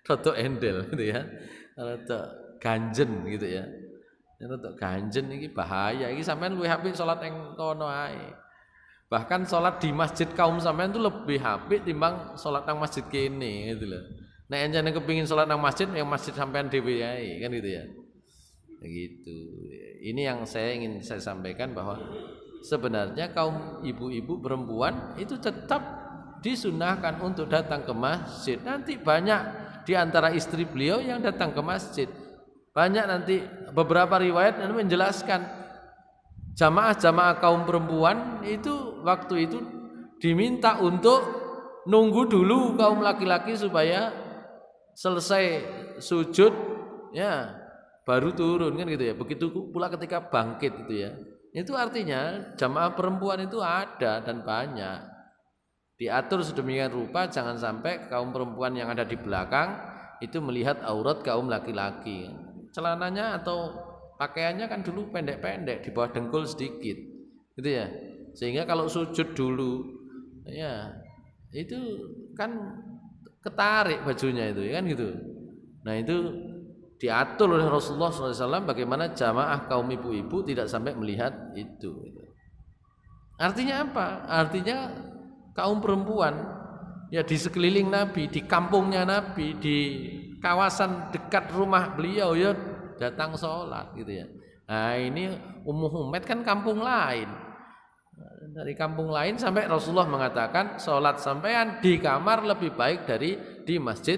Rodok endel gitu ya. Rodok ganjen gitu ya. Rodok ganjen iki bahaya. Iki sampean luwih apik salat ning kono ae. Bahkan salat di masjid kaum sampean itu lebih apik timbang salat nang masjid kene gitu loh. Nek encene kepengin salat nang masjid, yang masjid sampean dhewe ae, kan gitu ya. Begitu. Ini yang saya ingin sampaikan bahwa sebenarnya kaum ibu-ibu perempuan itu tetap disunahkan untuk datang ke masjid. Nanti banyak di antara istri beliau yang datang ke masjid. Banyak nanti beberapa riwayat yang menjelaskan jamaah-jamaah kaum perempuan itu waktu itu diminta untuk nunggu dulu kaum laki-laki supaya selesai sujud ya baru turun, kan gitu ya. Begitu pula ketika bangkit itu ya. Itu artinya jamaah perempuan itu ada dan banyak Diatur sedemikian rupa jangan sampai kaum perempuan yang ada di belakang itu melihat aurat kaum laki-laki. Celananya atau pakaiannya kan dulu pendek-pendek, di bawah dengkul sedikit, gitu ya. Sehingga kalau sujud dulu, ya itu kan ketarik bajunya itu, kan gitu. Nah itu diatur oleh Rasulullah SAW bagaimana jamaah kaum ibu-ibu tidak sampai melihat itu. Artinya apa? Artinya kaum perempuan ya di sekeliling Nabi, di kampungnya Nabi, di kawasan dekat rumah beliau ya datang sholat gitu ya. Nah ini Ummu Humaid kan kampung lain, dari kampung lain sampai Rasulullah mengatakan sholat sampean di kamar lebih baik dari di masjid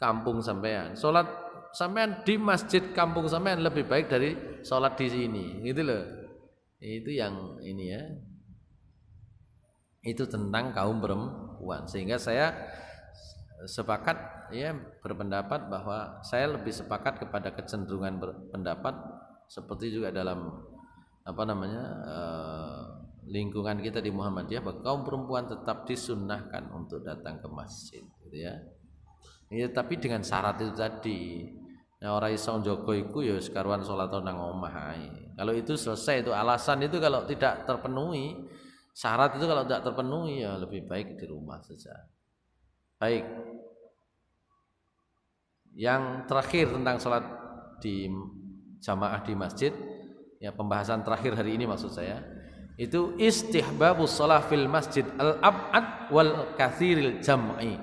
kampung sampean. Sholat sampean di masjid kampung sampean lebih baik dari sholat di sini, gitu loh. Itu yang ini ya. Itu tentang kaum perempuan. Sehingga saya sepakat ya berpendapat bahwa saya lebih sepakat kepada kecenderungan pendapat seperti juga dalam lingkungan kita di Muhammadiyah bahwa kaum perempuan tetap disunnahkan untuk datang ke masjid, gitu ya. Ya tapi dengan syarat itu tadi. Nah, orang iso njogo iku ya sekaruan salat nang omah ae. Kalau itu selesai, itu alasan itu kalau tidak terpenuhi, syarat itu kalau tidak terpenuhi ya lebih baik di rumah saja. Baik. Yang terakhir tentang salat di jamaah di masjid, ya pembahasan terakhir hari ini maksud saya, itu istihbabus shalah fil masjid al-ab'ad wal katsiril jam'i.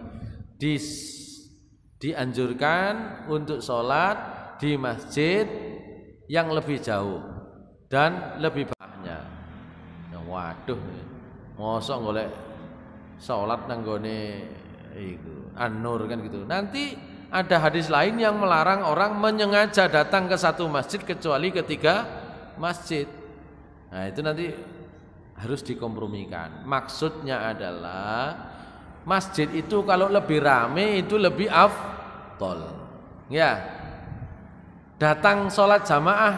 Dianjurkan untuk sholat di masjid yang lebih jauh dan lebih banyaknya. Ya, waduh, mosok golek sholat nang gone iku An-Nur kan gitu. Nanti ada hadis lain yang melarang orang menyengaja datang ke satu masjid kecuali ketiga masjid. Nah itu nanti harus dikompromikan. Maksudnya adalah masjid itu kalau lebih rame itu lebih afdol. Ya. Datang sholat jamaah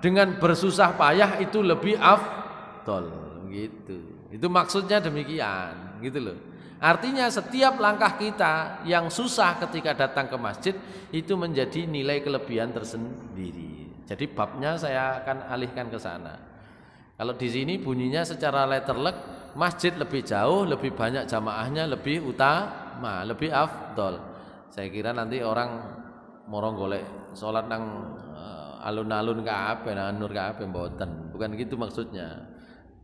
dengan bersusah payah itu lebih afdol gitu. Itu maksudnya demikian, gitu loh. Artinya setiap langkah kita yang susah ketika datang ke masjid itu menjadi nilai kelebihan tersendiri. Jadi babnya saya akan alihkan ke sana. Kalau di sini bunyinya secara letterlek masjid lebih jauh, lebih banyak jamaahnya, lebih utama, lebih afdol. Saya kira nanti orang morong golek sholat nang alun-alun kabeh, nang Nur kabeh mboten. Bukan gitu maksudnya.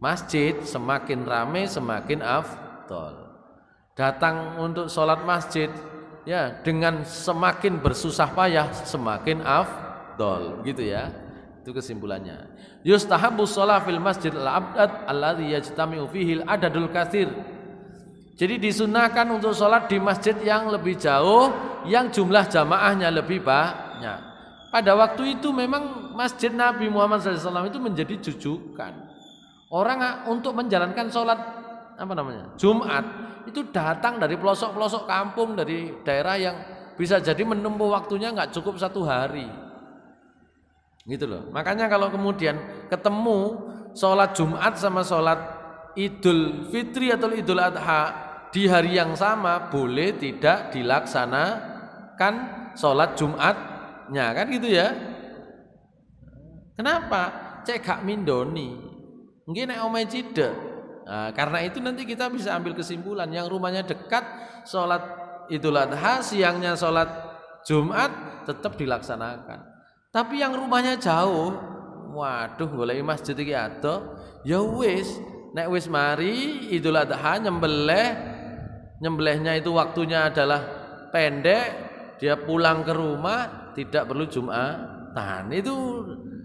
Masjid semakin rame semakin afdol. Datang untuk sholat masjid ya dengan semakin bersusah payah semakin afdol, gitu ya. Itu kesimpulannya. Yustahabbus shalah fil masjid al-ab'ad alladzi yajtami'u fihi al-adadul katsir. Jadi disunahkan untuk sholat di masjid yang lebih jauh, yang jumlah jamaahnya lebih banyak. Pada waktu itu memang masjid Nabi Muhammad SAW itu menjadi jujukan. Orang untuk menjalankan sholat Jumat itu datang dari pelosok-pelosok kampung, dari daerah yang bisa jadi menempuh waktunya nggak cukup 1 hari. Gitu loh. Makanya kalau kemudian ketemu sholat Jumat sama sholat Idul Fitri atau Idul Adha di hari yang sama, boleh tidak dilaksanakan sholat Jumatnya, kan gitu ya. Kenapa? Cek gak mindoni nggih nek omahe cidek. Nah, karena itu nanti kita bisa ambil kesimpulan yang rumahnya dekat sholat Idul Adha, siangnya sholat Jumat tetap dilaksanakan. Tapi yang rumahnya jauh, waduh golek masjid iki ado, ya wis, nek wis mari Idul Adha nyembelihnya itu waktunya adalah pendek, dia pulang ke rumah tidak perlu Jumatan.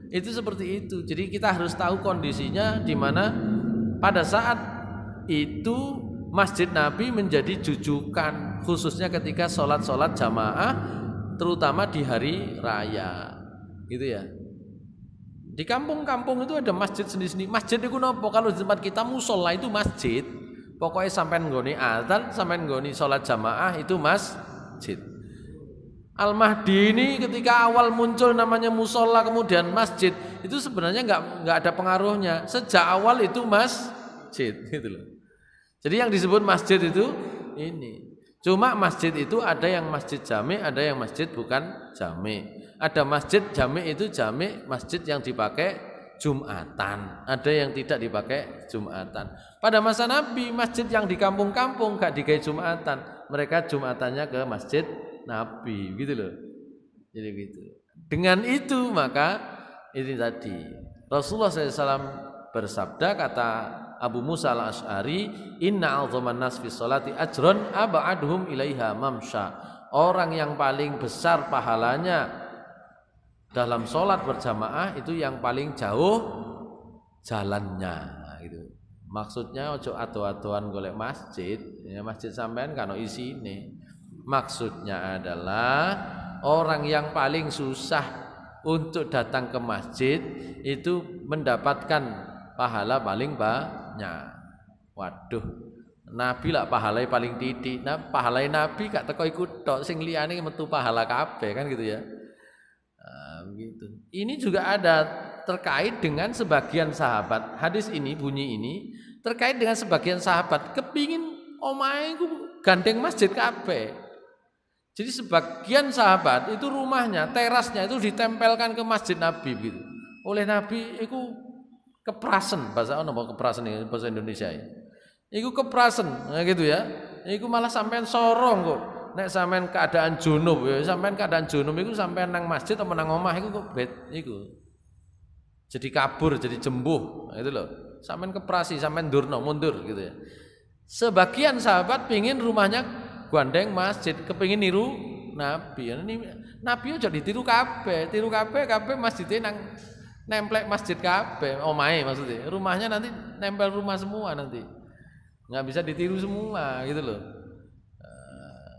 Itu seperti itu. Jadi kita harus tahu kondisinya di mana pada saat itu Masjid Nabi menjadi jujukan, khususnya ketika sholat-sholat jamaah, terutama di hari raya. Gitu ya. Di kampung-kampung itu ada masjid sendiri-sendiri. Masjid itu nopo? Kalau di tempat kita musola itu masjid. Pokoknya sampai nggoni azan, sampai nggoni sholat jamaah itu masjid. Al-Mahdi ini ketika awal muncul namanya musola kemudian masjid, itu sebenarnya nggak ada pengaruhnya. Sejak awal itu masjid, gitu loh. Jadi yang disebut masjid itu ini. Cuma masjid itu ada yang masjid jami, ada yang masjid bukan jami. Ada masjid jami itu jami masjid yang dipakai Jumatan, ada yang tidak dipakai Jumatan. Pada masa Nabi masjid yang di kampung-kampung gak digawe Jumatan, mereka Jumatannya ke masjid Nabi, gitu loh. Jadi gitu. Dengan itu maka ini tadi Rasulullah SAW bersabda, kata Abu Musa al-Asy'ari, inna a'dhaman nas fi sholati ajron ab'aduhum ilaiha mamsha. Orang yang paling besar pahalanya dalam sholat berjamaah itu yang paling jauh jalannya, gitu. Maksudnya ojo ado-adoan golek masjid, ya masjid sampean kan isi ini. Maksudnya adalah orang yang paling susah untuk datang ke masjid itu mendapatkan pahala paling banyak. Waduh, Nabi lah pahalanya paling titik. Nah, pahalanya Nabi gak teko iku tok, sing liyane metu pahala kabeh kan gitu ya. Begitu. Ini juga ada terkait dengan sebagian sahabat. Hadis ini bunyi ini terkait dengan sebagian sahabat kepingin omahe ku gandeng masjid kabeh. Jadi sebagian sahabat itu rumahnya, terasnya itu ditempelkan ke masjid Nabi gitu. Oleh Nabi itu keprasen, bahasa apa keprasen ini bahasa Indonesia ya. Iku keprasen, nah gitu ya. Iku malah sampean sorong kok. Nek sampean keadaan junub ya, sampean keadaan junub iku sampean nang masjid atau nang omah iku kok bet iku. Jadi kabur, jadi jembuh, itu loh. Sampean keprasi, sampean durno, mundur gitu ya. Sebagian sahabat pingin rumahnya gandeng masjid, kepingin niru Nabi. Nabi aja ditiru kabeh, kabeh masjidnya nang nemplek masjid kabeh, omahe maksudnya. Rumahnya nanti nempel rumah semua nanti. Nggak bisa ditiru semua gitu loh.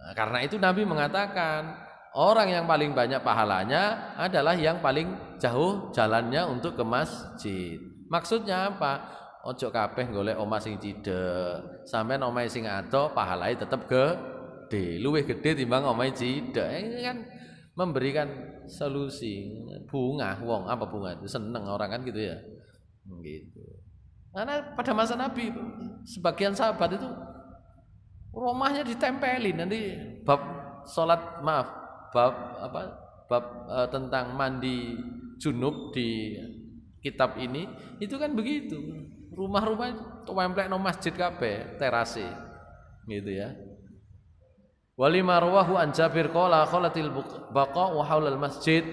Karena itu Nabi mengatakan orang yang paling banyak pahalanya adalah yang paling jauh jalannya untuk ke masjid. Maksudnya apa? Ojo kabeh golek omah sing cidek. Sampeyan omahe sing ado pahalane tetep gede, luwih gede timbang omahe cidek. Ini kan memberikan solusi. Bunga wong, apa bunga itu seneng orang kan gitu ya. Gitu. Karena pada masa Nabi sebagian sahabat itu rumahnya ditempelin, nanti bab salat tentang mandi junub di kitab ini itu kan begitu. Rumah-rumah templek no masjid kabeh, terase. Gitu ya. Walima rawahu an Jabir qala khalatil baqa wa haulal masjid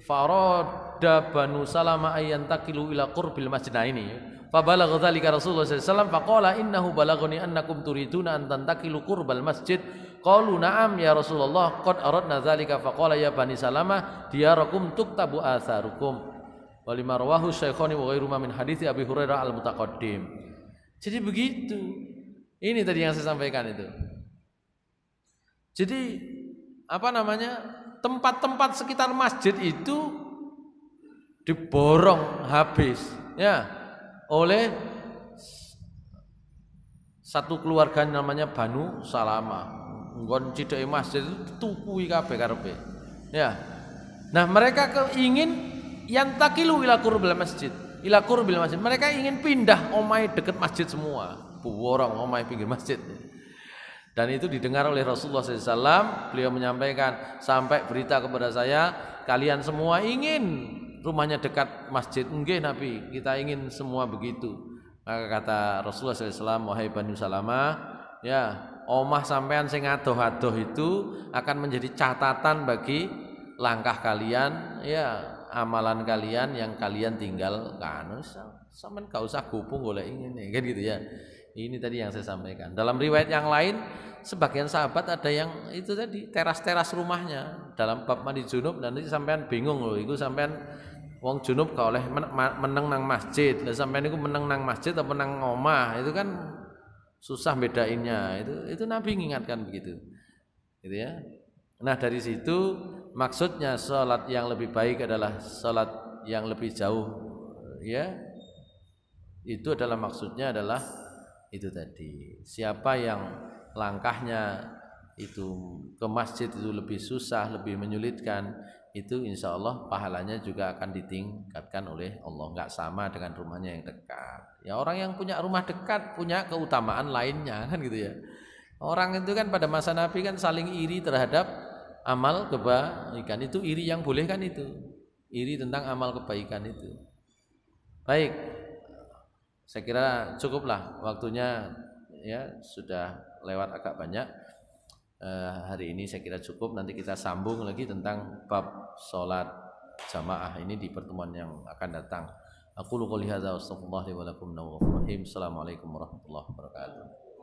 farada banu Salamah ayyantakilu ila qurbil masjid. Nah ini fabalagha dzalika Rasulullah sallallahu alaihi wasallam faqala innahu balaghani annakum turiduna an tantakilu qurbal masjid. Qalu na'am ya Rasulullah qad aradna dzalika faqala ya bani Salamah diyarakum tuktabu atharukum. Walima rawahu Syaikhani wa ghairu min hadits Abi Hurairah al-mutaqaddim. Jadi begitu. Ini tadi yang saya sampaikan itu. Jadi apa namanya? Tempat-tempat sekitar masjid itu diborong habis ya oleh satu keluarga namanya Banu Salamah. Nggon cideke masjid itu tukui kabeh karepe. Ya. Nah, mereka ingin yantakilu ila qurbil masjid. Ila qurbil masjid. Mereka ingin pindah omahe deket masjid semua. Borong omahe pinggir masjid. Dan itu didengar oleh Rasulullah SAW. Beliau menyampaikan, sampai berita kepada saya, kalian semua ingin rumahnya dekat masjid. Nggih Nabi, kita ingin semua begitu. Maka kata Rasulullah SAW, wahai Bani Salamah, ya omah sampean sing adoh-adoh itu akan menjadi catatan bagi langkah kalian, ya amalan kalian yang kalian tinggalkan. Sampean gak usah gupung golek ini, kan gitu ya. Ini tadi yang saya sampaikan. Dalam riwayat yang lain, sebagian sahabat ada yang itu tadi teras-teras rumahnya dalam bab mandi junub. Nanti sampean bingung loh, itu sampean wong junub gak oleh meneng nang masjid. Lah sampean iku meneng nang masjid atau meneng omah, itu kan susah bedainnya. Itu Nabi mengingatkan begitu. Gitu ya. Nah, dari situ maksudnya salat yang lebih baik adalah salat yang lebih jauh ya. Itu adalah maksudnya adalah itu tadi. Siapa yang langkahnya itu ke masjid itu lebih susah, lebih menyulitkan, itu insya Allah pahalanya juga akan ditingkatkan oleh Allah, nggak sama dengan rumahnya yang dekat. Ya orang yang punya rumah dekat punya keutamaan lainnya kan gitu ya. Orang itu kan pada masa Nabi kan saling iri terhadap amal kebaikan, itu iri yang boleh kan itu, iri tentang amal kebaikan itu. Baik, saya kira cukuplah waktunya ya, sudah lewat agak banyak. Hari ini saya kira cukup, nanti kita sambung lagi tentang bab sholat jamaah ini di pertemuan yang akan datang. Aku qouli hadza wa astaghfirullah li wa lakum. Assalamualaikum warahmatullahi wabarakatuh.